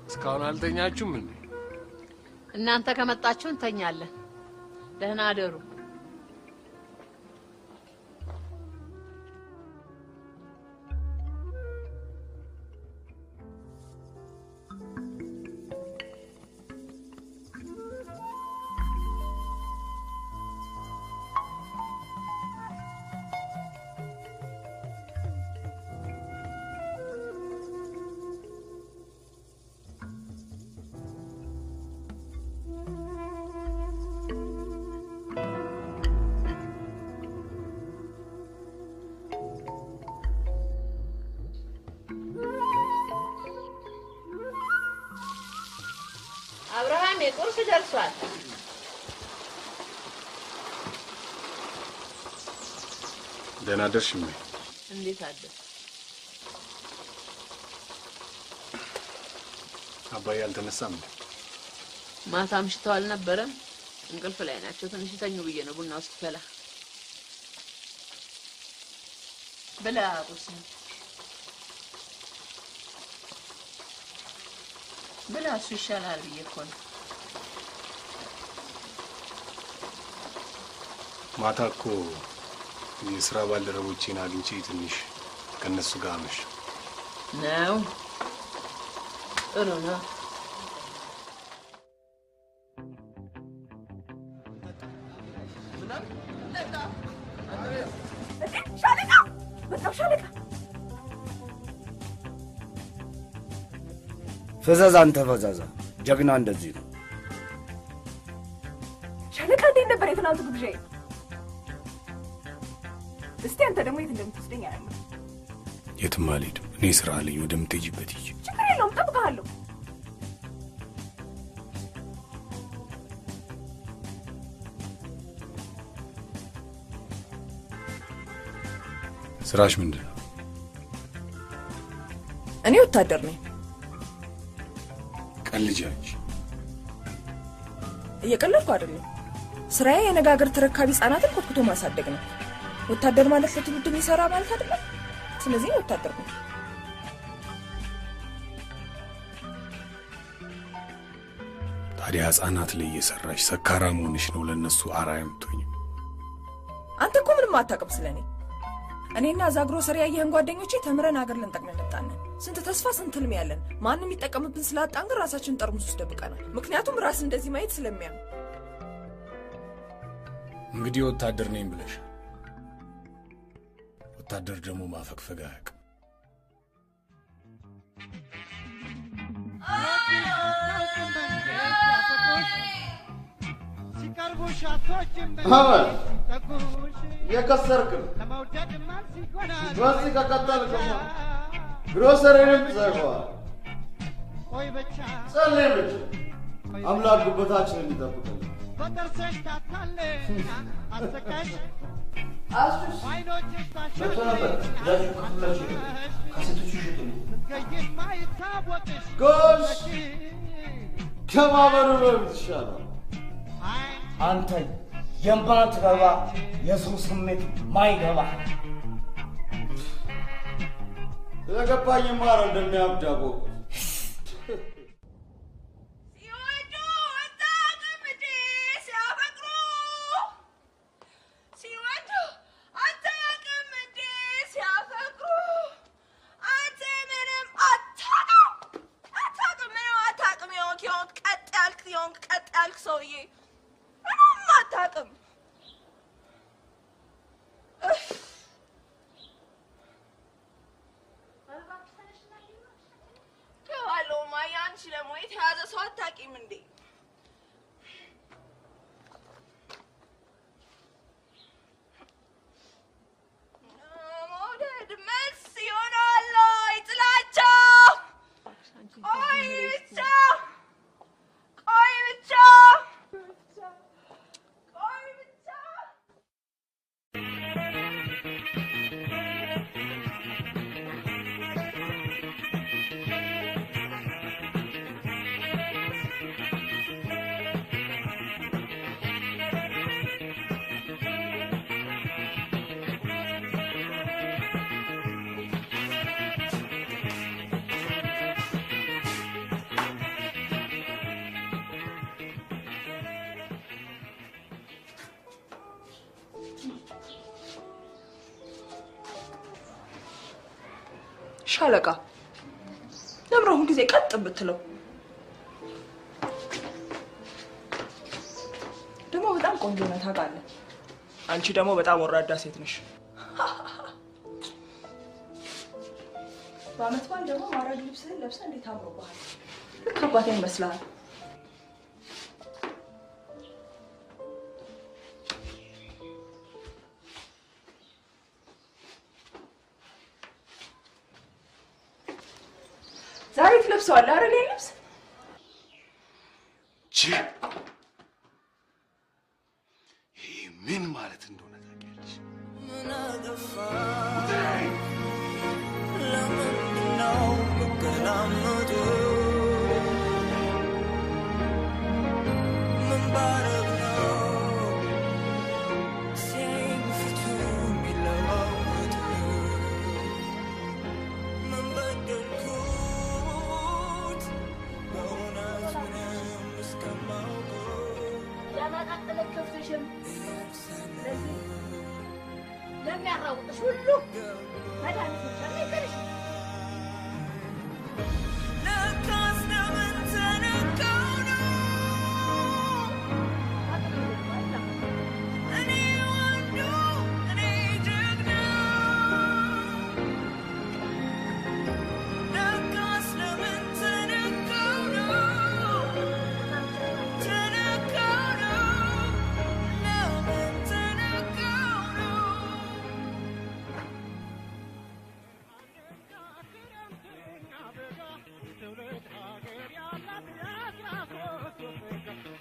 እስካሁን አልተኛችሁም እንዴ? እናንተ ከመጣችሁ እንተኛለን። ደህና አደሩ። አብርሃም የቁርስ ደርሷል። ደህና ደርሽ እሜ? እንዴት አደርክ? አባዬ አልተነሳም እንዴ? ማታ አምሽተው አልነበረም? እንቅልፍ ላይ ናቸው። ትንሽ ተኙ ብዬ ነው ቡና ውስጥ ፈላ ብላ ቁርስ ብላ እሱ ይሻላል ብዬ እኮ ነው። ማታ እኮ የስራ ባልደረቦቼን አግኝቼ ትንሽ ከነሱ ጋር አመሽ ነው። ጥሩ ነው። ሻለቃ በጣም ሻለቃ ፈዛዛ አንተ ፈዛዛ ጀግና እንደዚህ ነው። ሻለቃ እንዴት ነበር የትናንቱ ግብዣዬ? እስቲ አንተ ደግሞ የት እንደምትወስደኝ አያለሁ። የትም አልሄድም። እኔ ስራ አለኝ። ወደምትሄጂበት ሂጂ። ችግር የለውም፣ እጠብቅሃለሁ። ስራሽ ምንድን ነው? እኔ ወታደር ነኝ። ቀልጅ አንቺ። እየቀለድኩ አይደለም። ስራዬ የነገ ሀገር ተረካቢ ህጻናትን ኮትኩቶ ማሳደግ ነው። ወታደር ማለት ለትውልድ የሚሰራ ማለት አይደለም። ስለዚህ ወታደር ነኝ። ታዲያ ህጻናት ላይ እየሰራሽ ሰካራም ሆነሽ ነው ለነሱ አርአያ የምትሆኚው? አንተ እኮ ምንም አታውቅም ስለኔ። እኔና እዛ ግሮሰሪ ያየህን ጓደኞቼ ተምረን ሀገር ልንጠቅም እንጣለን። ስንት ተስፋ ስንት ህልም ያለን፣ ማንም የሚጠቀምብን ስላጣን ግን ራሳችንን ጠርሙስ ውስጥ ደብቀናል። ምክንያቱም ራስ እንደዚህ ማየት ስለሚያም። እንግዲህ ወታደር ነኝ ብለሽ፣ ወታደር ደግሞ ማፈግፈግ አያውቅም። የከሰርክ ነው። በዚህ ከቀጠልክማ ግሮሰሪንም ትዘጋዋል። ጸልይ ብቻ አምላክ ጉበታችንን ይጠብቅልን። አስቱስ መጥቶ ነበር። ዛሬ ከፍላችሁ ካሴቶቹ ይሸጡልኝ። ጎሽ ከማመኑ በፊት ይሻላል። አንተ የማትረባ የሰው ስሜት ማይገባ የገባኝማ ነው እንደሚያብድ አወቅሁት። ሻለቃ ለምን ሁሉ ጊዜ ቀጥ ብትለው? ደግሞ በጣም ቆንጆ ነህ ታውቃለህ። አንቺ ደግሞ በጣም ወራዳ ሴት ነሽ። በአመት በዓል ደግሞ ማራጅ ልብስህን ለብሰህ እንዴት አምሮብሃል! ልክ አባቴን ይመስልሃል። ዛሬ ትለብሰዋለህ አይደል? ልብስ ይሄ ምን ማለት እንደሆነ ታውቂያለሽ? ለምንድን ነው የምገላመጠው? ምን ባረግ ነው ሲያየኝ ፊቱ የሚለዋወጠው? ምን በደልኩት በእውነት ምንም እስከማውቀው? ለመቀጠል ክፍትሽም ለሚያራውጥሽ ሁሉ መድኃኒት ብቻ ነው ይዘልሽ። ለካስ ለምን ተነካው ነው እኔ ወንዱ እኔ ጀግና? ለካስ ለምን ተነካው ነው ተነካው ነው ለምን ተነካው ነው?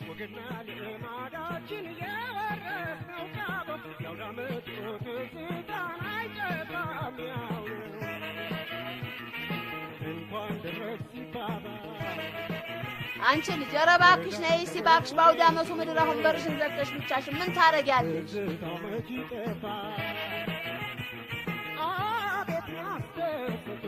ወግና ልማዳችን የወረስነው ቃሎ ያውዳመጡ ትዝታን አይጠፋም ያው እንኳን ደረስ ይባባል። አንቺ ልጅ ኧረ እባክሽ ነይ እስኪ እባክሽ። በአውደ ዓመቱ ምድር አሁን በርሽን ዘግተሽ ብቻሽን ምን ታረጊያለሽ? ትዝታው መች ይጠፋል? አቤት ያስደስቱ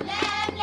La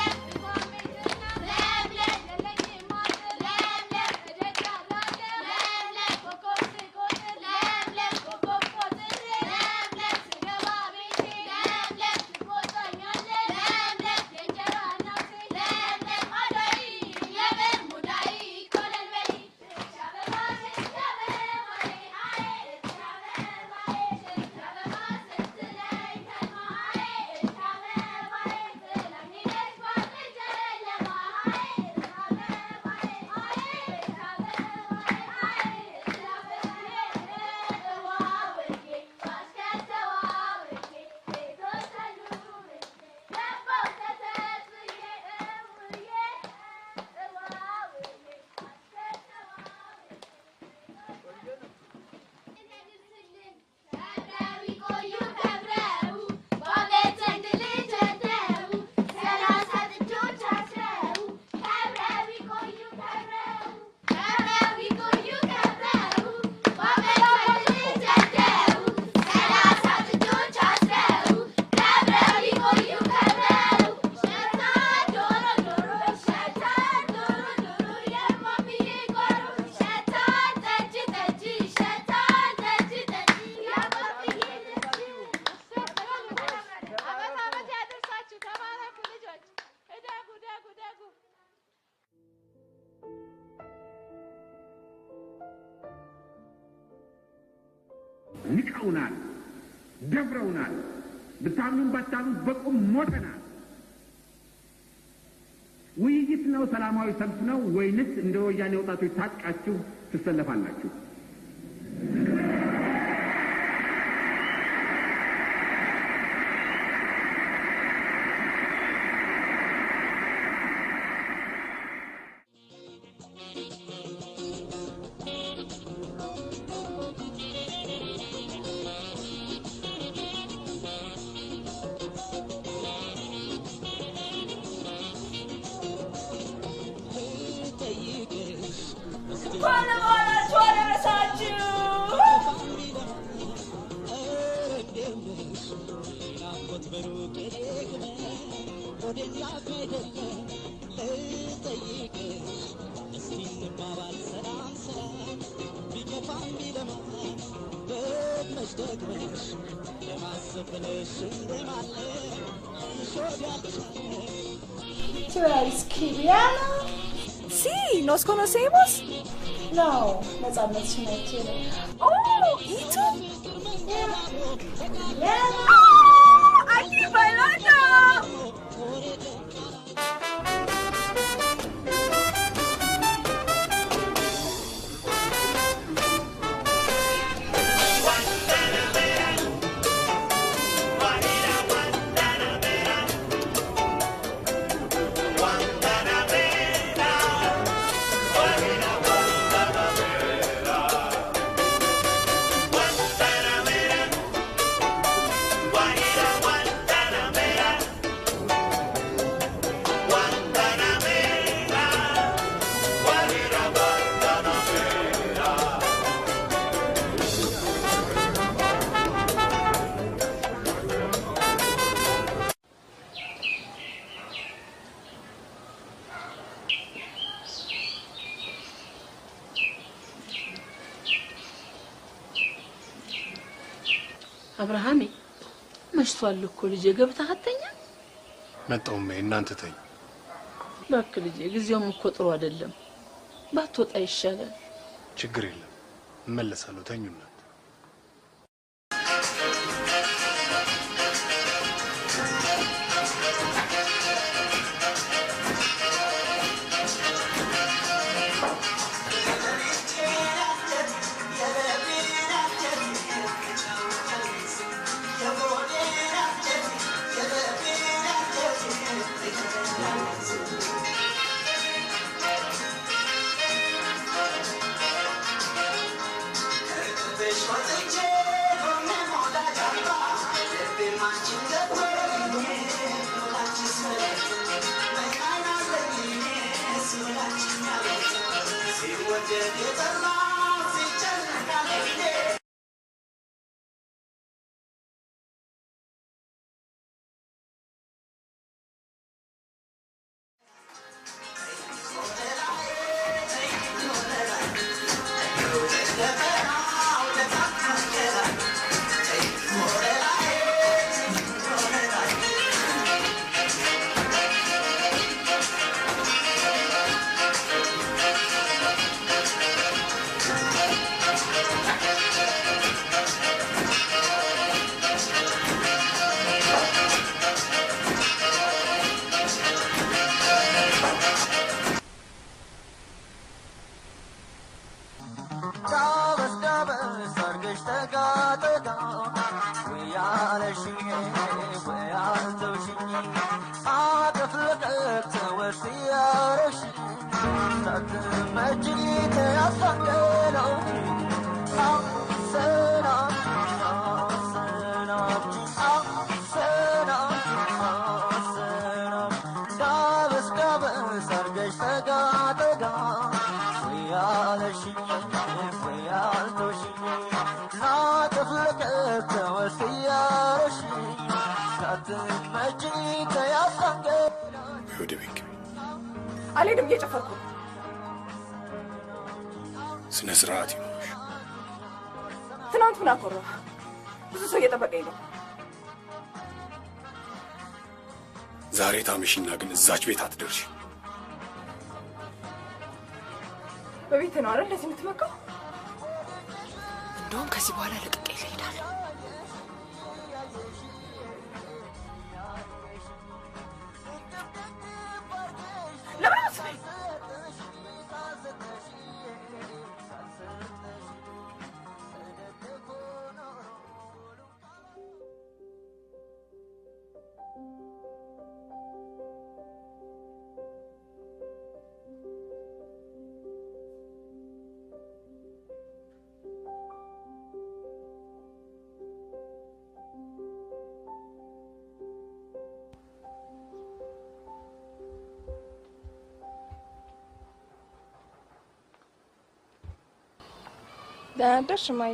ንቀውናል፣ ደፍረውናል። ብታምኑም ባታምኑም በቁም ሞተናል። ውይይት ነው? ሰላማዊ ሰልፍ ነው? ወይንስ እንደ ወያኔ ወጣቶች ታጥቃችሁ ትሰለፋላችሁ? ¿Tú eres cristiano? Sí, ¿nos conocemos? No, ነጻነት ሽመቼ ነው። Oh, ¿y tú? ¡Aquí bailando! አብርሃሜ መሽቷል እኮ ልጄ ገብተህ አተኛ። መጣሁም እናንተ ተኝ። እባክህ ልጄ ጊዜውም እኮ ጥሩ አይደለም። ባትወጣ ይሻላል። ችግር የለም እመለሳለሁ። ተኙና አልሄድም እየጨፈርኩ ስነ ስርዓት ይኖርሽ። ትናንት ምን አኮራ? ብዙ ሰው እየጠበቀኝ ነው። ዛሬ ታምሽና ግን እዛች ቤት አትደርሽ። በቤት ነው አይደል ለዚህ የምትመካው? እንደ እንደውም ከዚህ በኋላ ለቅቄ እሄዳለሁ። ደህና ማይ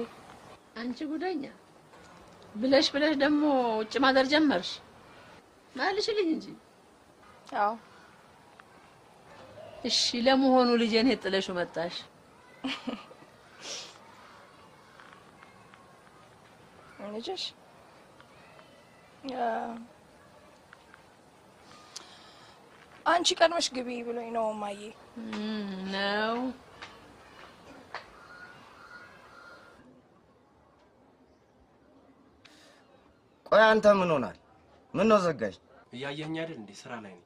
አንቺ ጉደኛ ብለሽ ደግሞ ውጭ ማደር ጀመርሽ ማልሽልኝ እንጂ አዎ እሺ ለመሆኑ ልጄን ጥለሽው መጣሽ ልጅሽ አንቺ ቀድመሽ ግቢ ብሎኝ ነው ማዬ ነው ቆይ አንተ ምን ሆናል? ምን ነው ዘጋሽ? እያየኸኝ አይደል እንዴ? ስራ ላይ ነኝ።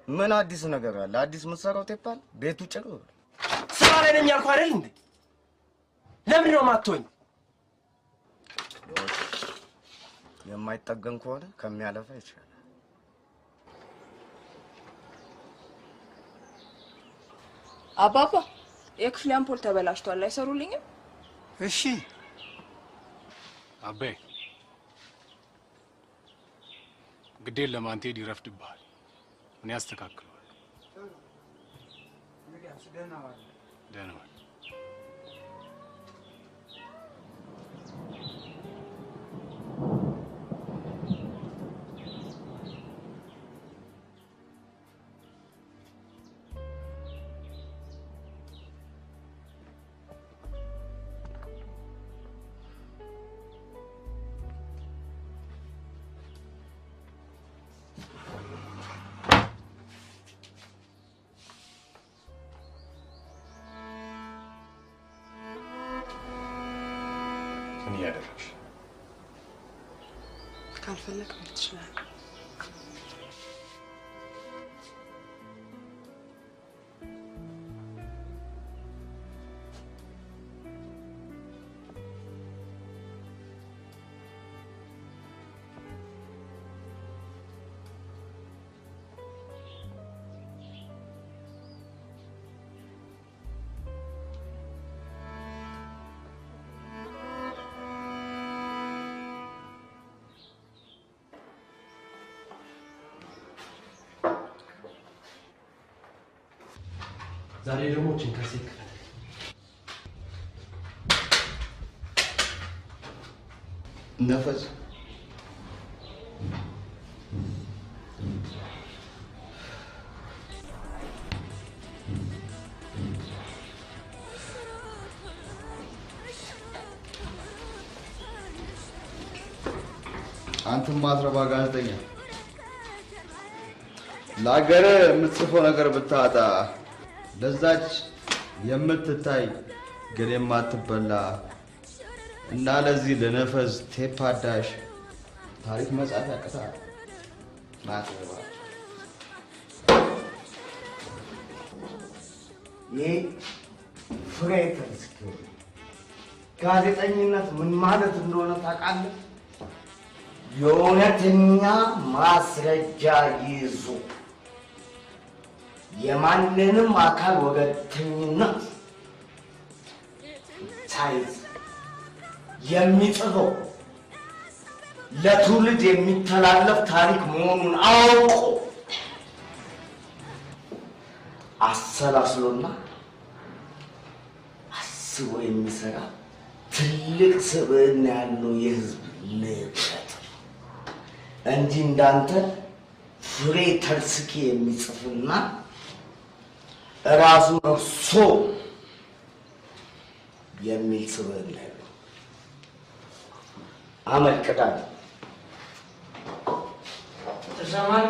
ምን አዲስ ነገር አለ? አዲስ ምትሰራው ቴፓል? ቤቱ ጭር ብሎ ስራ ላይ ነኝ ያልኩህ አይደል እንዴ? ለምን ነው ማትሆኝ? የማይጠገን ከሆነ ከሚያለፋ ይችላል። አባባ የክፍሌ አምፖል ተበላሽቷል፣ አይሰሩልኝም? እሺ አቤ ግዴን ለማንቴድ ይረፍድብሃል። እኔ አስተካክለዋለሁ። ደህና ዋል። ምን ያደርግሽ? ካልፈለክ መሄድ ትችላለህ። ዛሬ ደግሞ እቺን ካሴት ክፈት። ነፈስ አንተም ማትረባ ጋዜጠኛ ለሀገር የምትጽፈው ነገር ብታጣ ለዛች የምትታይ ግን የማትበላ እና ለዚህ ለነፈዝ ቴፕ አዳሽ ታሪክ መጻፍ ያቅታል። ማትረባ ይህ ፍሬ ተስኪ ጋዜጠኝነት ምን ማለት እንደሆነ ታውቃለህ? የእውነተኛ ማስረጃ ይዞ የማንንም አካል ወገንተኝነት ሳይዝ የሚጽፈው ለትውልድ የሚተላለፍ ታሪክ መሆኑን አውቆ አሰላስሎና አስቦ የሚሰራ ትልቅ ስብዕና ያለው የህዝብ ንብረት እንጂ እንዳንተ ፍሬ ተርስኪ የሚጽፍና ራሱ ነፍሶ የሚል ስብዕና ያለው አመልክዳል። ተሰማኝ።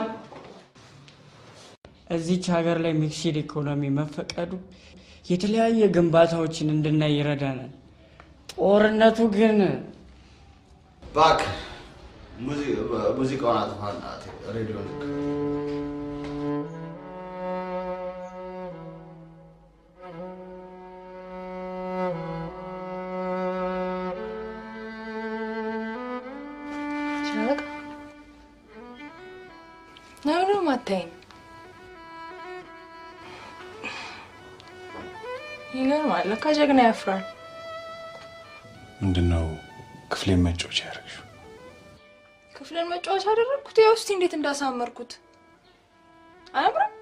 እዚች ሀገር ላይ ሚክስድ ኢኮኖሚ መፈቀዱ የተለያየ ግንባታዎችን እንድናይ ይረዳናል። ጦርነቱ ግን እባክህ ሙዚቃውን አጥፋና ሬዲዮን ሻለቃ ነው ማታይኝ። ይገርማል። ለካ ጀግና ያፍራል። ምንድነው ክፍሌን መጫወቻ ያደረግሽው? ክፍልን መጫወቻ አደረግኩት። ያው እስቲ እንዴት እንዳሳመርኩት አያምርም?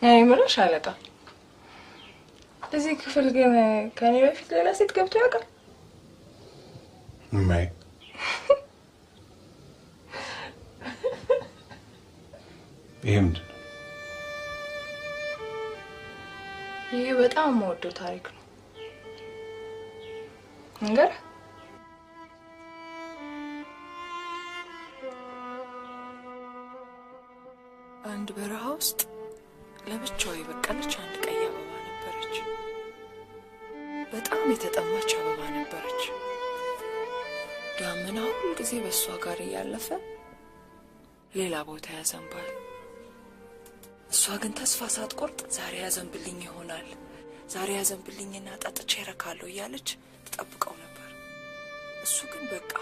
አይ ምንሽ ሻለቃ፣ እዚህ ክፍል ግን ከኔ በፊት ሌላ ሴት ገብቶ ያውቃል? ማይ ይሄ ምንድን ነው? ይሄ በጣም የምወደው ታሪክ ነው። እንገር አንድ በረሃ ውስጥ ለብቻዋ የበቀለች አንድ ቀይ አበባ ነበረች። በጣም የተጠማች አበባ ነበረች። ዳመና ሁል ጊዜ በእሷ ጋር እያለፈ ሌላ ቦታ ያዘንባል። እሷ ግን ተስፋ ሳትቆርጥ ዛሬ ያዘንብልኝ ይሆናል፣ ዛሬ ያዘንብልኝና ጠጥቼ እረካለሁ እያለች ትጠብቀው ነበር። እሱ ግን በቃ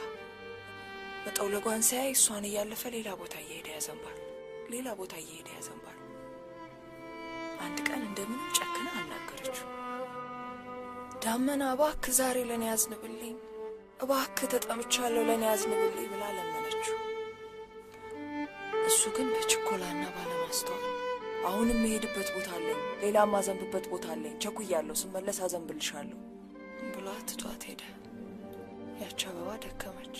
መጠውለጓን ሲያይ እሷን እያለፈ ሌላ ቦታ እየሄደ ያዘንባል፣ ሌላ ቦታ እየሄደ ያዘንባል። አንድ ቀን እንደምንም ጨክና አናገረችው። ዳመና እባክህ ዛሬ ለኔ ያዝንብልኝ፣ እባክህ ተጠምቻለሁ ለኔ ያዝንብልኝ ብላ ለመነችው። እሱ ግን በችኮላና ባለማስተዋል አሁንም መሄድበት ቦታ አለኝ፣ ሌላ ማዘንብበት ቦታ አለኝ፣ ቸኩያለሁ፣ ስመለስ አዘንብልሻለሁ ብላ ትቷት ሄደ። ያቺ አበባ ደከመች፣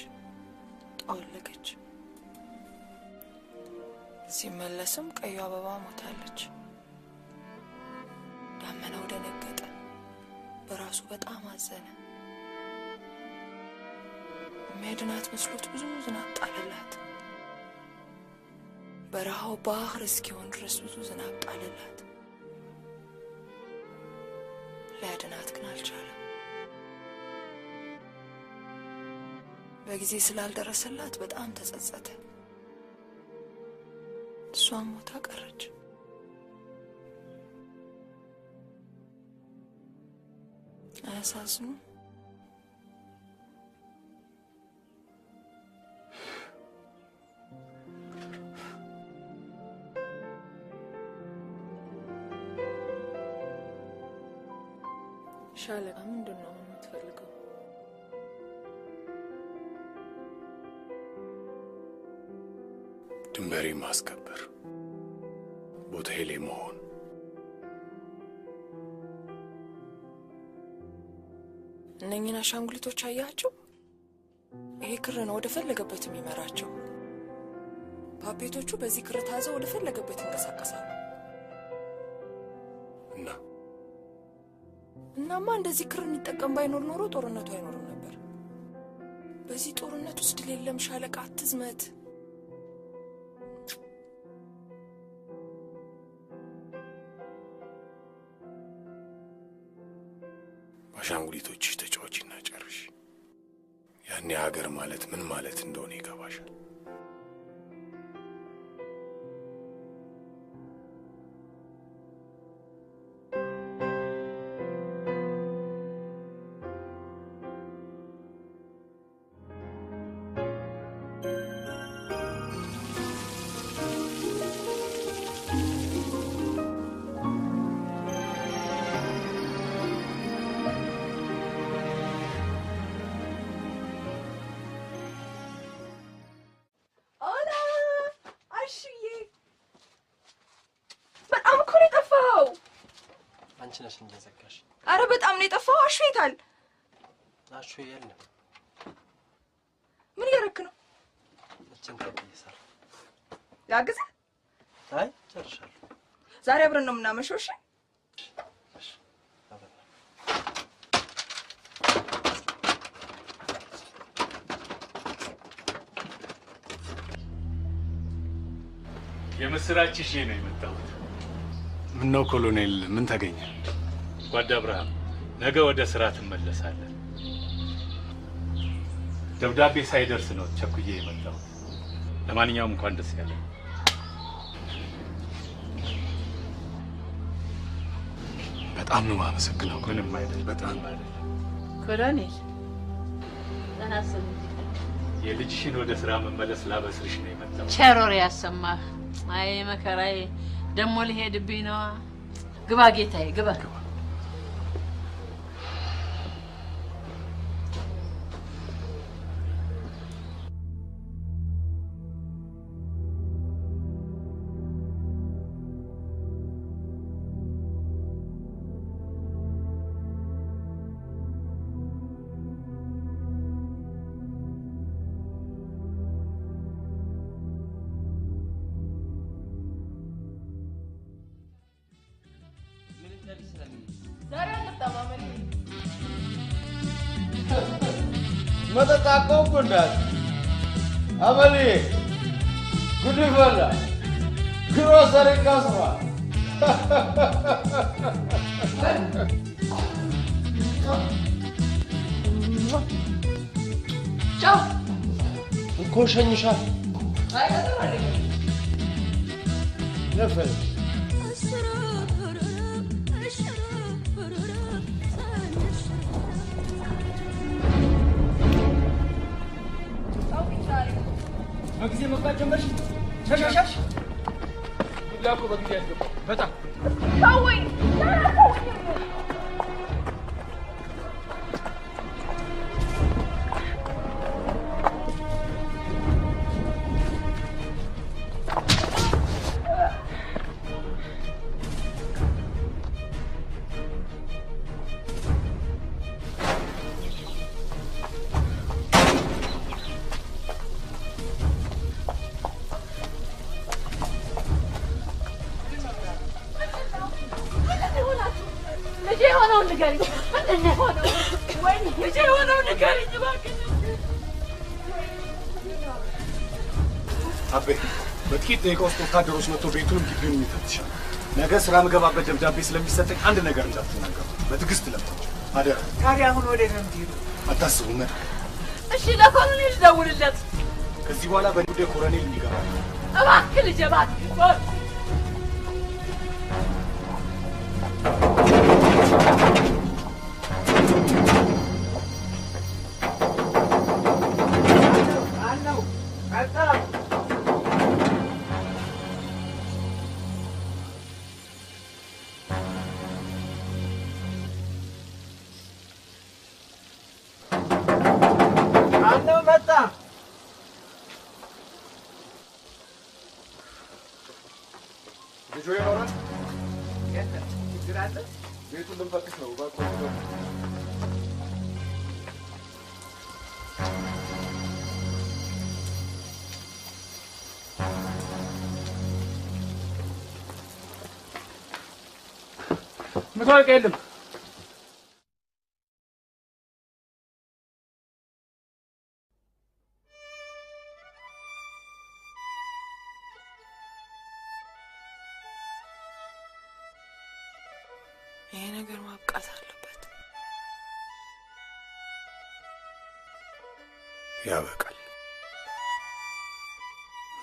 ጠወለገች። ሲመለስም ቀዩ አበባ ሞታለች። ዳመናው ደነገጠ፣ በራሱ በጣም አዘነ። የሚያድናት መስሎት ብዙ ዝናብ ጣለላት። በረሃው ባህር እስኪሆን ድረስ ብዙ ዝናብ ጣለላት። ሊያድናት ግን አልቻለም። በጊዜ ስላልደረሰላት በጣም ተጸጸተ። እሷም ሞታ ቀረች። አያሳዝኑም? ሻለቃ ምንድን ነው የምትፈልገው? ድንበሬ ማስከበር፣ ቦታዬ ላይ መሆን። እነኝን አሻንጉሊቶች አያቸው? ይሄ ክር ነው ወደ ፈለገበት የሚመራቸው። ፓፔቶቹ በዚህ ክር ታዘው ወደ ፈለገበት ይንቀሳቀሳሉ። እናማ እንደዚህ ክር እንጠቀም ባይኖር ኖሮ ጦርነቱ አይኖርም ነበር። በዚህ ጦርነት ውስጥ ድል የለም ሻለቃ፣ አትዝመት። በአሻንጉሊቶችሽ ተጫዋችና ጨርሽ። ያኔ ሀገር ማለት ምን ማለት እንደሆነ ይገባሻል። አንቺ ነሽ እንጂ ዘጋሽ። አረ በጣም ነው የጠፋው። አሹ የታል? አሹ የለም። ምን እያደረክ ነው? እችን ተቀይሰር ላግዝ? አይ ጨርሻለሁ። ዛሬ አብረን ነው የምናመሸው። እሺ የምስራች ይዤ ነው የመጣሁት። ምነው ኮሎኔል፣ ምን ተገኘ? ጓዳ አብርሃም ነገ ወደ ስራ ትመለሳለህ። ደብዳቤ ሳይደርስ ነው ቸኩዬ የመጣው። ለማንኛውም እንኳን ደስ ያለ። በጣም ነው የማመሰግነው። ምንም አይደል። በጣም አይደል። ኮሎኔል ተናሰም የልጅሽን ወደ ስራ መመለስ ላበስርሽ ነው የመጣው። ቸሮር ያሰማህ። አይ መከራዬ ደሞ ሊሄድብኝ ነው። ግባ ጌታዬ ግባ። መጠጥ አቆምኩ እንዳት አመሌ ጉድ ፈላ ግሮሰሪ ከስሯል። ጫው እኮ ሸኝሻል። ነፈል በጊዜ መግባት ጀመርሽ? ሸሻሻሽ ላኩ በጊዜ ያስገባ በጣም ተውኝ። አቤ በጥቂት ደቂቃ ውስጥ ወታደሮች መጥቶ ቤቱንም ግቢውን ይፈትሻል። ነገ ስራ ምገባበት ደብዳቤ ስለሚሰጠኝ አንድ ነገር እንዳትናገሩ በትዕግስት ለምታችሁ አደራ። ታዲያ አሁን ወዴት ነው የምትሄዱ? አታስቡ መጣ። እሺ ለኮሎኔል ደውልለት። ከዚህ በኋላ በጉዳይ ኮሎኔል የሚገባ እባክህ ልጄ እባክህ። ልጆ ይኖራል። ችግር አለ። ቤቱን ልንፈትሽ ነው። መታወቂያ የለም። ይሄ ነገር ማብቃት አለበት። ያበቃል።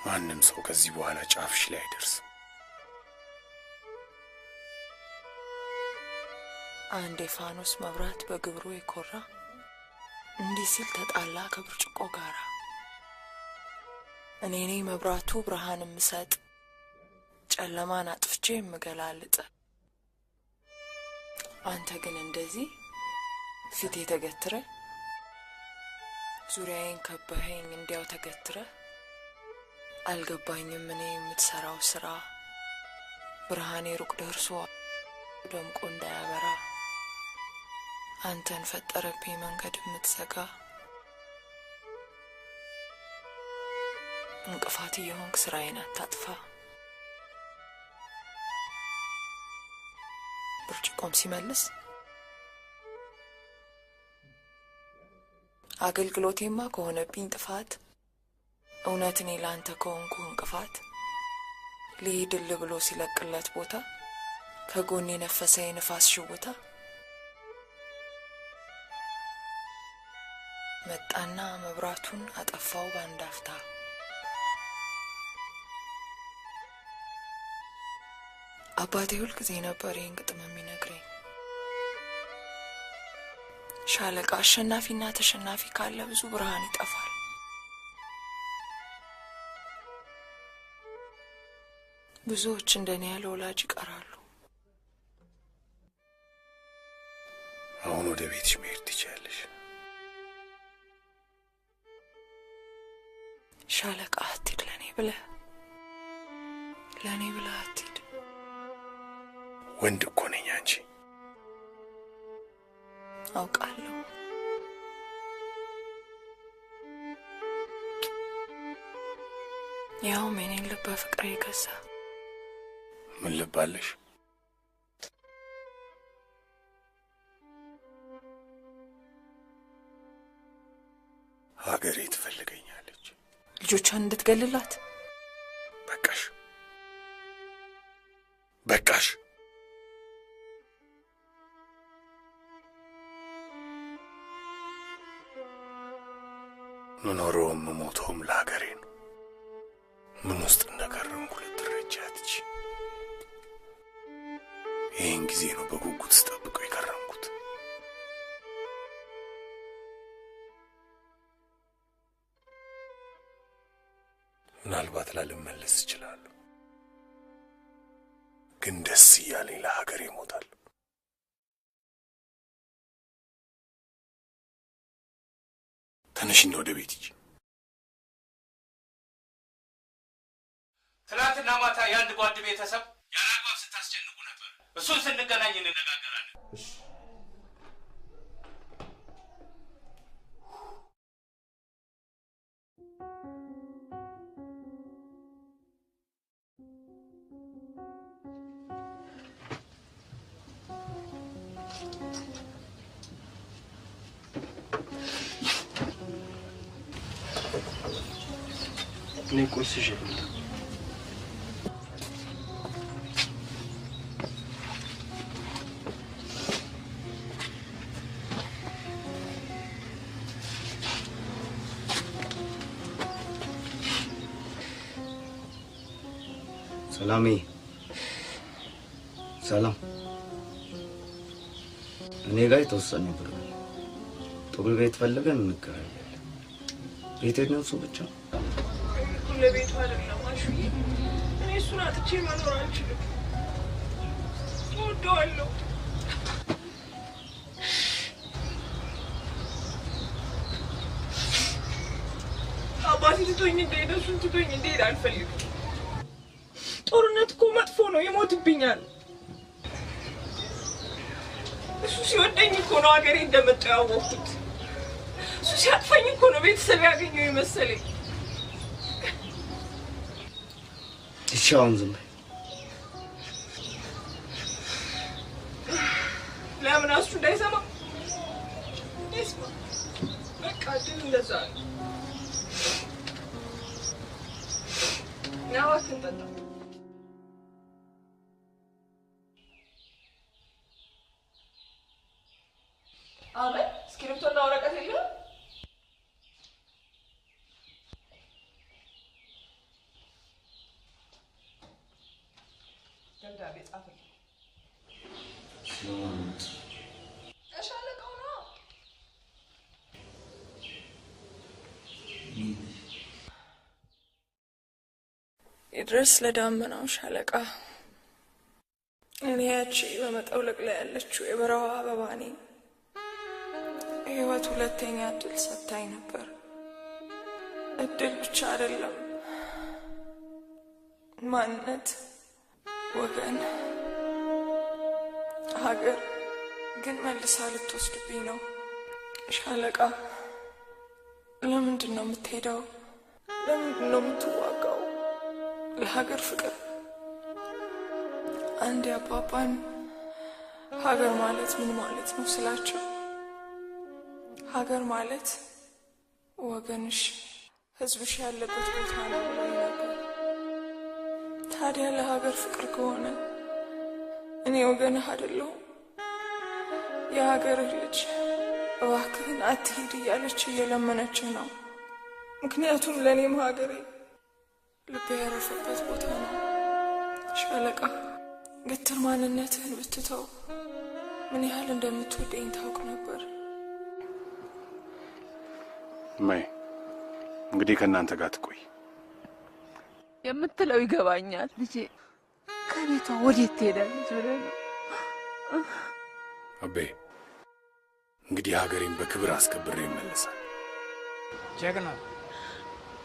ማንም ሰው ከዚህ በኋላ ጫፍሽ ላይ አይደርስም። አንድ የፋኖስ መብራት በግብሩ የኮራ እንዲህ ሲል ተጣላ ከብርጭቆ ጋራ። እኔ ነኝ መብራቱ ብርሃን የምሰጥ ጨለማን አጥፍቼ የምገላልጥ። አንተ ግን እንደዚህ ፊቴ ተገትረ ዙሪያዬን ከበኸኝ እንዲያው ተገትረ። አልገባኝም እኔ የምትሰራው ስራ ብርሃኔ ሩቅ ደርሶ ደምቆ እንዳያበራ። አንተን ፈጠረብኝ መንገድ የምትዘጋ እንቅፋት እየሆንክ ስራዬን አታጥፋ። ብርጭቆም ሲመልስ አገልግሎቴማ ከሆነብኝ ጥፋት እውነት እኔ ላንተ ከሆንኩ እንቅፋት ሊሄድል ብሎ ሲለቅለት ቦታ ከጎኔ ነፈሰ የንፋስ ሽውታ መጣና መብራቱን አጠፋው ባንድ አፍታ። አባቴ ሁል ጊዜ ነበር ይህን ግጥም የሚነግረኝ። ሻለቃ አሸናፊና ተሸናፊ ካለ ብዙ ብርሃን ይጠፋል። ብዙዎች እንደኔ ያለ ወላጅ ይቀራሉ። አሁን ወደ ቤትሽ መሄድ ትችያለሽ። ሻለቃ አትሂድ፣ ለኔ ብለህ አትሂድ። ወንድ እኮ ነኝ አንቺ። አውቃለሁ። ያውም የኔን ልብ በፍቅር የገዛ። ምን ልብ አለሽ? ሀገሬ ትፈልገኛለች። ልጆቿን እንድትገልላት። በቃሽ በቃሽ። ምኖረውም ሞተውም ለሀገሬ ነው። ምን ውስጥ እንደከረምኩ ልትረጂ አትችይም። ይህን ጊዜ ነው በጉጉት ስጠብቀው የከረምኩት። ምናልባት ላልመለስ እችላለሁ፣ ግን ደስ እያለኝ ለሀገሬ እሞታለሁ። ተነሽና ወደ ቤት ሂጂ። ትናንትና ማታ የአንድ ጓድ ቤተሰብ ያላግባብ ስታስጨንቁ ነበር። እሱን ስንገናኝ እንነጋገራለን። እኔ ቁርስ ይዤ ልምጣ። ሰላሜ፣ ሰላም። እኔ ጋር የተወሰነ ብር ጥሩ ቤት ፈልገን እንከራያለን። ቤት ነው እሱ ብቻ። ለቤቱ አይደለም አሹዬ፣ እኔ እሱን አጥቼ መኖር አልችልም። እወደዋለሁ። አባቴ ትቶኝ እንደሄደ እሱን ትቶኝ እንደሄደ አልፈልግም። ጦርነት እኮ መጥፎ ነው፣ ይሞትብኛል። እሱ ሲወደኝ እኮ ነው ሀገሬ እንደመጣሁ ያወቅሁት። እሱ ሲያጥፈኝ እኮ ነው ቤተሰብ ያገኘው የመሰለኝ። ይሻውን ዝም በይ። ለምን እሱ እንዳይሰማ? ይስማ። በቃ ድል እንደዛ ነው። ና እባክህ እንጠጣ። አቤት፣ እስክሪብቶና ወረቀት የለም? ደብዳቤ ጻፈልኝ። ሻለቃው ነው። ይድረስ ለዳመናው ሻለቃ፣ እኔ ያቺ በመጠውለቅ ላይ ያለችው የበረሃ አበባ ነኝ። ህይወት ሁለተኛ እድል ሰጥታኝ ነበር። እድል ብቻ አይደለም፣ ማንነት፣ ወገን፣ ሀገር ግን መልሳ ልትወስድብኝ ነው። ሻለቃ፣ ለምንድን ነው የምትሄደው? ለምንድን ነው የምትዋጋው? ለሀገር ፍቅር። አንድ አባባን ሀገር ማለት ምን ማለት ነው ስላቸው፣ ሀገር ማለት ወገንሽ፣ ህዝብሽ ያለበት ቦታ ነው ብለው ነበር። ታዲያ ለሀገር ፍቅር ከሆነ እኔ ወገንህ አይደለሁም? የሀገርህ ልጅ፣ እባክህን አትሂድ እያለች እየለመነች ነው። ምክንያቱም ለእኔም ሀገሬ ልቤ ያረፈበት ቦታ ነው። ሻለቃ ግትር ማንነትህን ብትተው ምን ያህል እንደምትወደኝ ታውቅ ነበር። ማይ እንግዲህ ከእናንተ ጋር ትቆይ። የምትለው ይገባኛል ልጄ። ከቤቷ ወዴት ትሄዳለች ብለህ ነው? አቤ እንግዲህ ሀገሬን በክብር አስከብሬ ይመለሳል። ጀግና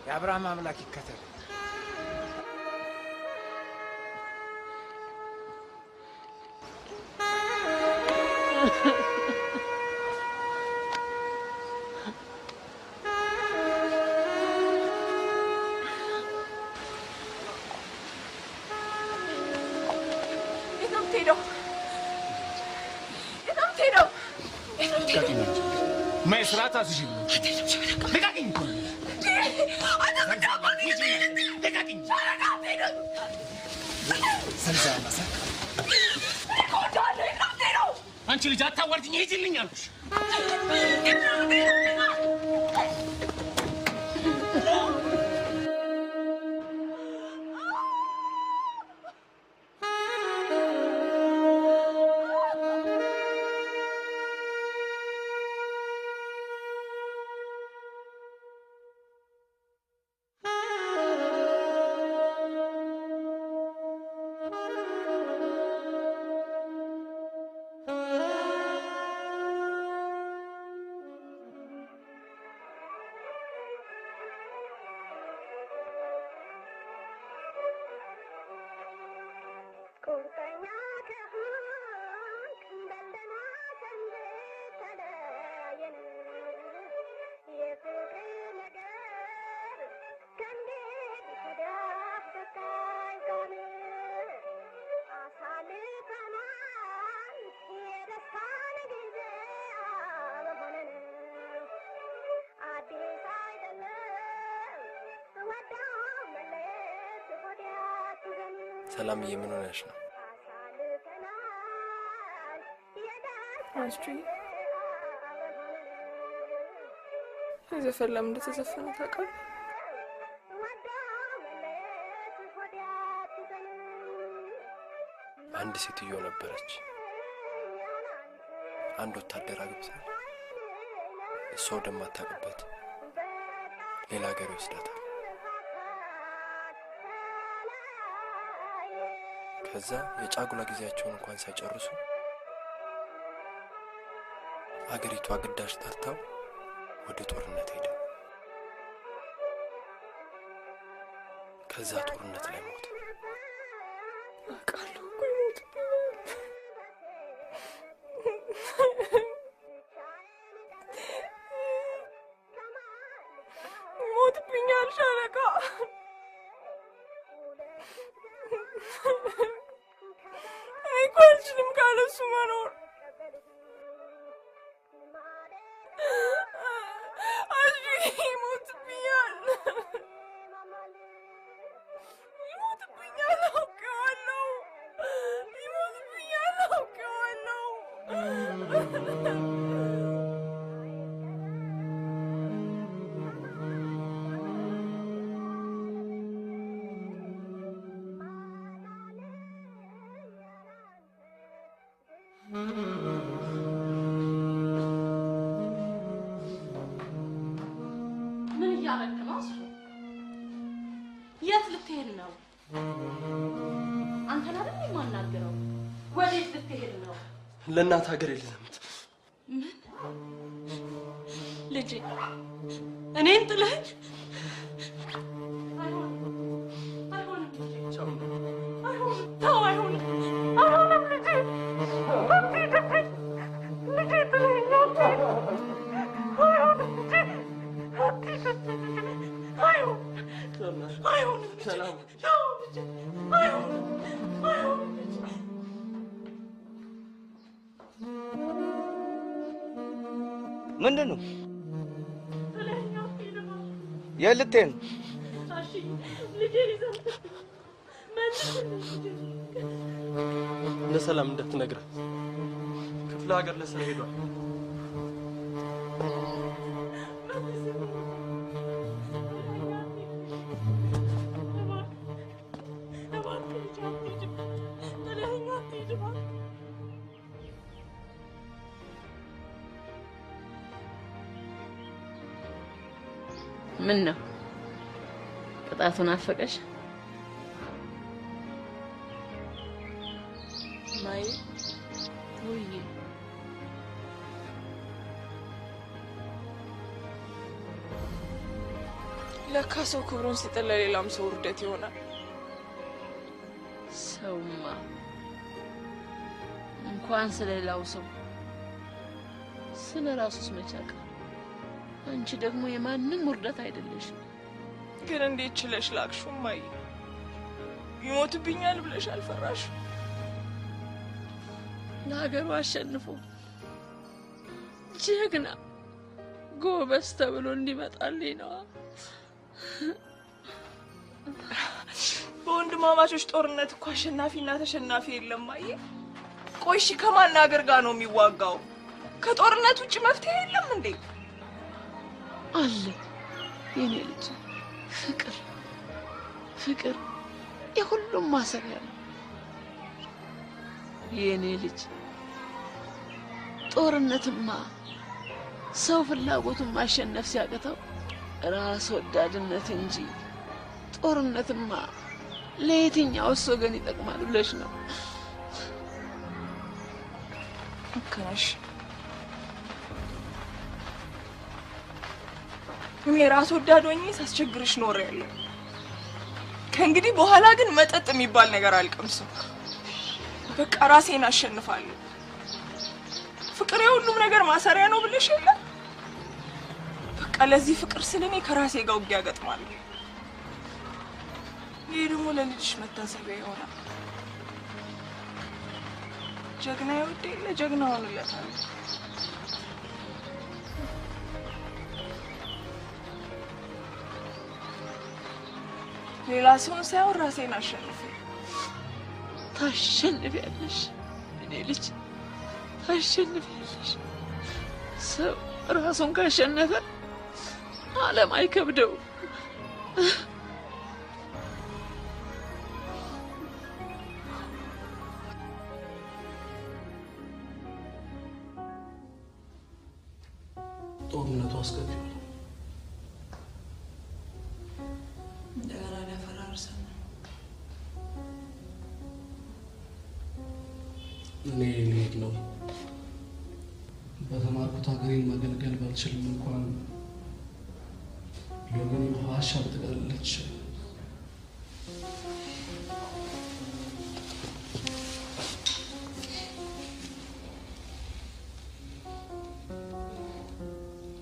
የአብርሃም አምላክ ይከተል። ما يسرعت أسجل. لكن أنا لكن سلسلة مسك. أنت اللي جات تورتني هيجي اللي نعرفش. ሰላምዬ ምን ሆነሽ ነው? አስቲ ዘፈን ለምን እንደተዘፈነ ታውቃለህ? አንድ ሴትዮ ነበረች። አንድ ወታደር አግብታ እሷ ወደማታውቅበት ሌላ ሀገር ይወስዳታል። ከዛ የጫጉላ ጊዜያቸውን እንኳን ሳይጨርሱ ሀገሪቷ ግዳጅ ጠርታው ወደ ጦርነት ሄደ። ከዛ ጦርነት ላይ ሞተ። አውቃለሁ እኮ ሞት ሞትብኛል ሻለቃ። አይቆልሽም ካለሱ መኖር አጂ ሞትብኛል ይሞትብኛል አውቀዋለሁ ይሞትብኛል አውቀዋለሁ። ምን እያደረክ ነው? የት ልትሄድ ነው? አንተን አይደል የማናግረው? ወዴት ልትሄድ ነው? ለእናት ሀገር ልዘምት። ምን ልጄ እኔን ጥለህ? አይሆንም ተው፣ አይሆንም ልጄ አትሂድብኝ ልጄ ጥለኸኝ አትሂድ። አይሆንም ልጄ አትሂድብኝ አይሆንም ሰላም ተው ልጄ አይሆንም ልጄ ምንድን ነው? የልቴን ለሰላም እንዳትነግራት ክፍለ ሀገር ለስራ ሄዷል። ምን ነው ቅጣቱን አፈቀሽ? ማይ ወይ ለካ ሰው ክብሩን ሲጥል ለሌላም ሰው ውርደት ይሆናል። ሰውማ እንኳን ስለሌላው ሰው ስለራሱስ መቻቅ። አንቺ ደግሞ የማንም ውርደት አይደለሽም። ግን እንዴት ችለሽ ላክሹ? ማይ ይሞትብኛል ብለሽ አልፈራሽ? ለሀገሩ አሸንፎ ጀግና ጎበዝ ተብሎ እንዲመጣልኝ ነው። በወንድማማቾች ጦርነት እኮ አሸናፊና ተሸናፊ የለም። ማየ ቆይ እሺ ከማን ሀገር ጋር ነው የሚዋጋው? ከጦርነት ውጭ መፍትሄ የለም እንዴ? አለ የኔ ልጅ። ፍቅር ፍቅር የሁሉም ማሰሪያ ነው የኔ ልጅ። ጦርነትማ ሰው ፍላጎቱን ማሸነፍ ሲያቅተው ራስ ወዳድነት እንጂ ጦርነትማ ለየትኛውስ ወገን ይጠቅማል ብለሽ ነው? እከሽ እኔ ራስ ወዳድ ሆኜ ሳስቸግርሽ ኖሬያለሁ። ከእንግዲህ በኋላ ግን መጠጥ የሚባል ነገር አልቀምስም። በቃ ራሴን አሸንፋለሁ። ፍቅር የሁሉም ነገር ማሰሪያ ነው ብለሽ የለ? በቃ ለዚህ ፍቅር ስል እኔ ከራሴ ጋር ውጊያ ገጥማለሁ። ይሄ ደግሞ ለልጅሽ መታሰቢያ ይሆናል። ጀግና ይወዴ ለጀግና ሆንለታለሁ። ሌላ ሰውን ሳይሆን ራሴን አሸንፌ ታሸንፊያለሽ እኔ ልጅ ታሸንፊያለሽ። ሰው ራሱን ካሸነፈ ዓለም አይከብደው። ጦርነቱ አስከፊ ነው። እንደገና ሊያፈራርሰን ነው። እኔ ልሄድ ነው። በተማርኩት ሀገሬን ማገልገል ባልችልም እንኳን ለወገኔ ዋሻ ብትቀርልች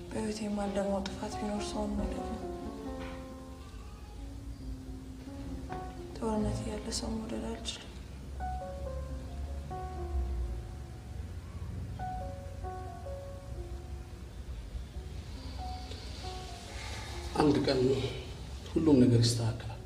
በህይወቴ የማልደግመው ጥፋት ቢኖር ሰውን መውደድ ነው። ጦርነት ያለ ሰው መውደድ አልችልም። አንድ ቀን ሁሉም ነገር ይስተካከላል።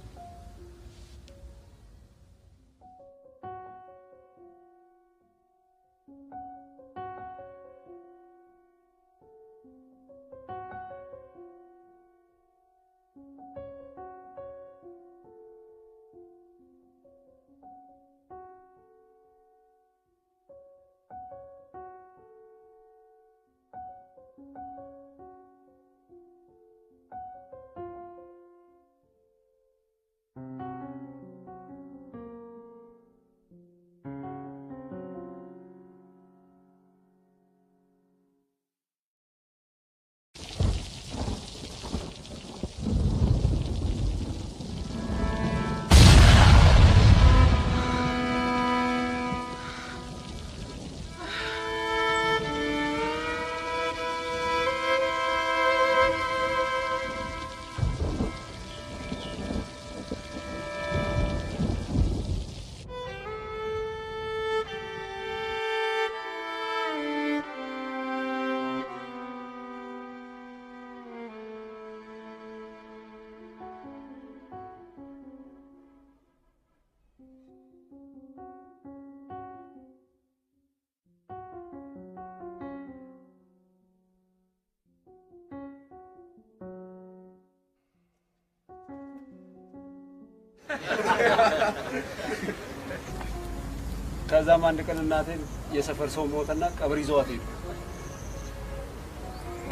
ከዛም አንድ ቀን እናቴን የሰፈር ሰው ሞተና ቀብር ይዘዋት ሄዱ።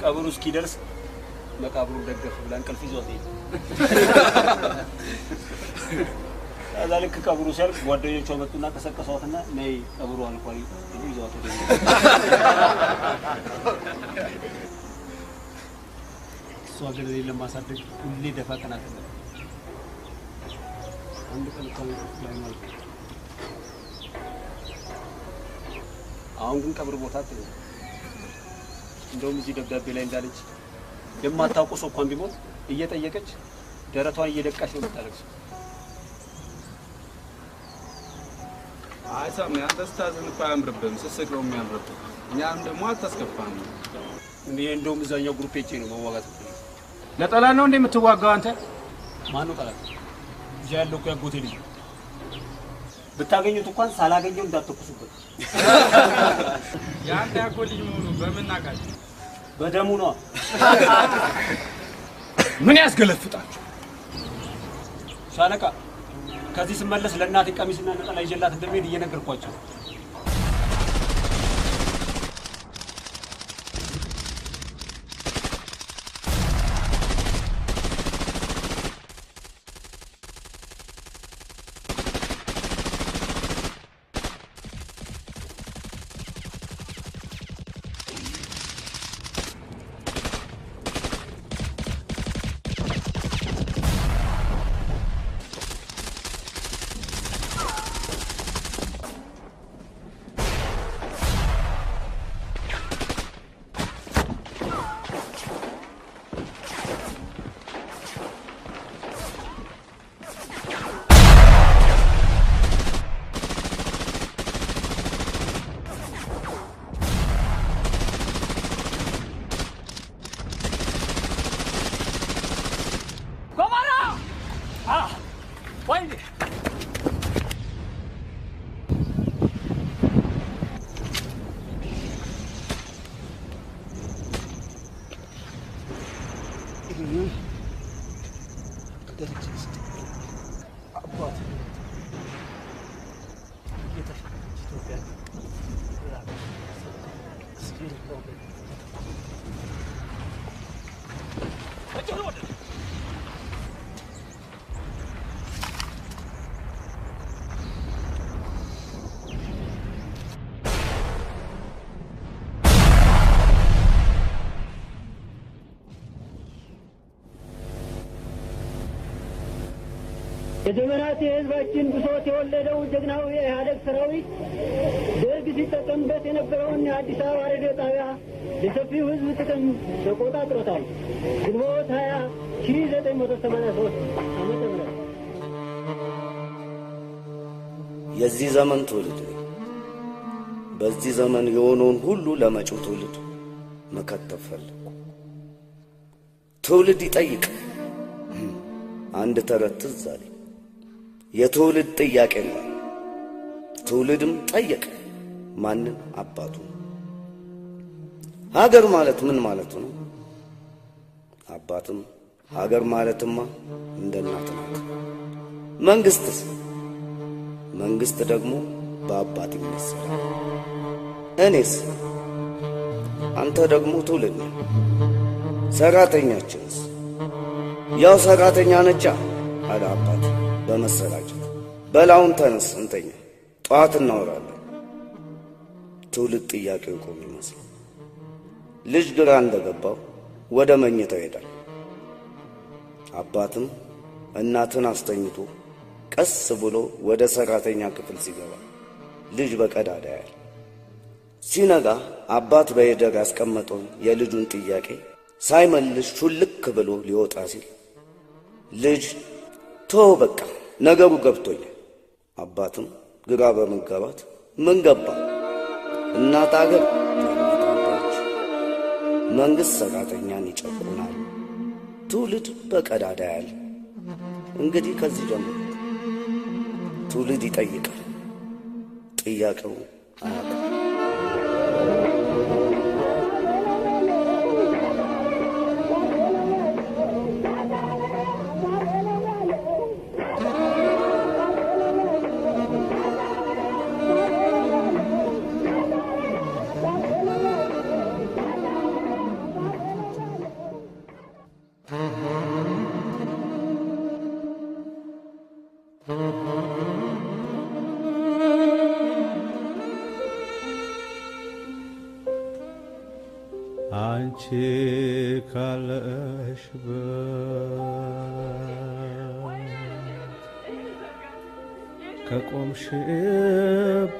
ቀብሩ እስኪደርስ መቃብሩን ደገፍ ብላ እንቅልፍ ይዘዋት ሄዱ። ከዛ ልክ ቀብሩ ሲያልቅ ጓደኞቿ መጡና ቀሰቀሷትና ነይ ቀብሩ አልቋል ብሎ ይዘዋት ሄዱ። እሷ ግን እኔን ለማሳደግ ሁሌ ደፋ ቀና ትላለች። አንድ ቀን ላይ ማለት አሁን ግን ቀብር ቦታ አትሄድም። እንደውም እዚህ ደብዳቤ ላይ እንዳለች የማታውቀው ሰው እንኳን ቢሞት እየጠየቀች ደረቷን እየደቃች ነው የምታለቅሰው። አይ ሳሚ፣ አንተ ስታዝን እኮ አያምርብህም፣ ስስቅ ነው የሚያምርብህ። እኛም ደግሞ አታስከፋም። እኔ እንደውም እዛኛው ግሩፕ ሄጄ ነው መዋጋት። ለጠላት ነው እንዴ የምትዋጋው አንተ? ማነው ጠላት? እዛ ያለው እኮ ያጎቴ ልጅ ነው። ብታገኙት እንኳን ሳላገኘው እንዳትተኩሱበት። የአንተ ያጎት ልጅ መሆኑ በምን እናውቃለን? በደሙ ነው። ምን ያስገለፍጣችሁ? ሻለቃ ከዚህ ስመለስ ለእናቴ ቀሚስና ነጠላ ይዤላት እንደሚሄድ እየነገርኳቸው። የዘመናት የህዝባችን ብሶት የወለደው ጀግናው የኢህአደግ ሰራዊት ደርግ ሲጠቀምበት የነበረውን የአዲስ አበባ ሬዲዮ ጣቢያ የሰፊው ህዝብ ጥቅም ተቆጣጥሮታል። ግንቦት 20 1983 ዓመተ ምህረት የዚህ ዘመን ትውልድ ነኝ። በዚህ ዘመን የሆነውን ሁሉ ለመጪው ትውልድ መከተብ ፈለኩ። ትውልድ ይጠይቅ። አንድ ተረት ትዝ አለኝ። የትውልድ ጥያቄ ነው። ትውልድም ጠየቀ ማንን? አባቱ። ሀገር ማለት ምን ማለት ነው? አባትም ሀገር ማለትማ እንደ እናት ናት። መንግስትስ? መንግስት ደግሞ በአባት ይመሰላል። እኔስ? አንተ ደግሞ ትውልድ ነህ። ሰራተኛችንስ? ያው ሰራተኛ ነቻ አለ አባት በመሰላቸት። በላውን ተነስ እንተኛ፣ ጠዋት እናወራለን። ትውልድ ጥያቄው ቆም ይመስል ልጅ ግራ እንደገባው ወደ መኝታው ሄዳል። አባትም እናትን አስተኝቶ ቀስ ብሎ ወደ ሰራተኛ ክፍል ሲገባ ልጅ በቀዳዳ ያያል። ሲነጋ አባት በሄደር ያስቀመጠውን የልጁን ጥያቄ ሳይመልስ ሹልክ ብሎ ሊወጣ ሲል ልጅ ተው በቃ ነገሩ ገብቶኛል። አባትም ግራ በመጋባት ምን ገባ? እናት አገር ትመጣለች፣ መንግስት ሰራተኛን ይጨቁናል፣ ትውልድ በቀዳዳ ያለ። እንግዲህ ከዚህ ጀምሮ ትውልድ ይጠይቃል፣ ጥያቄው አያውቅም። አንቺ ካለሽበት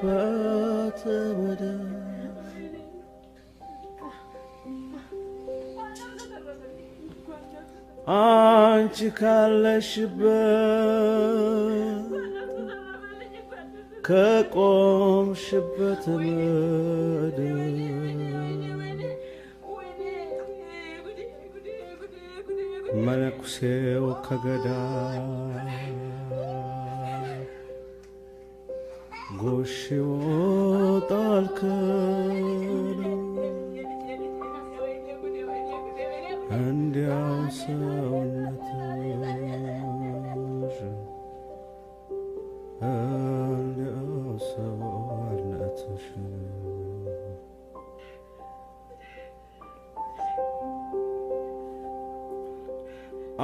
ከቆምሽበት ምድር አንቺ ካለሽበት ከቆምሽበት ምድር መነኩሴው ከገዳም ጎሽ ይወጣል እንዲያው ሰውነትሽ እንዲያው ሰውነትሽ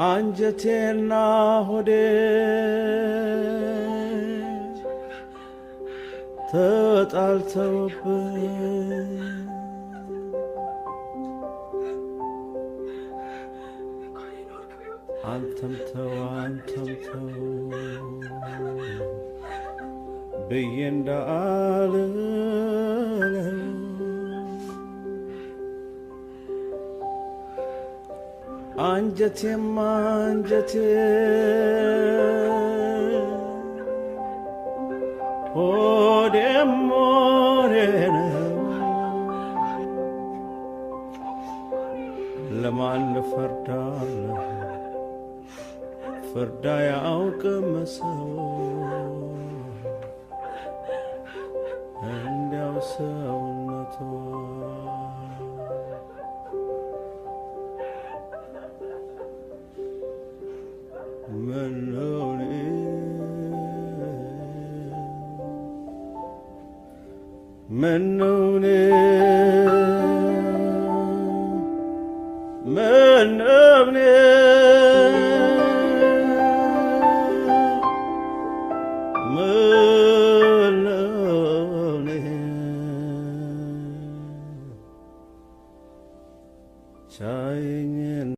አንጀቴና ሆዴ ተጣልተውብኝ አንተምተው ብዬ እንዳልለው አንጀቴም አንጀቴ ሆዴም ሆዴ ነው ለማን እፈርዳለሁ ፍርድ አያውቅም ሰው እንዲያው ሰውነቷ ምነው እኔ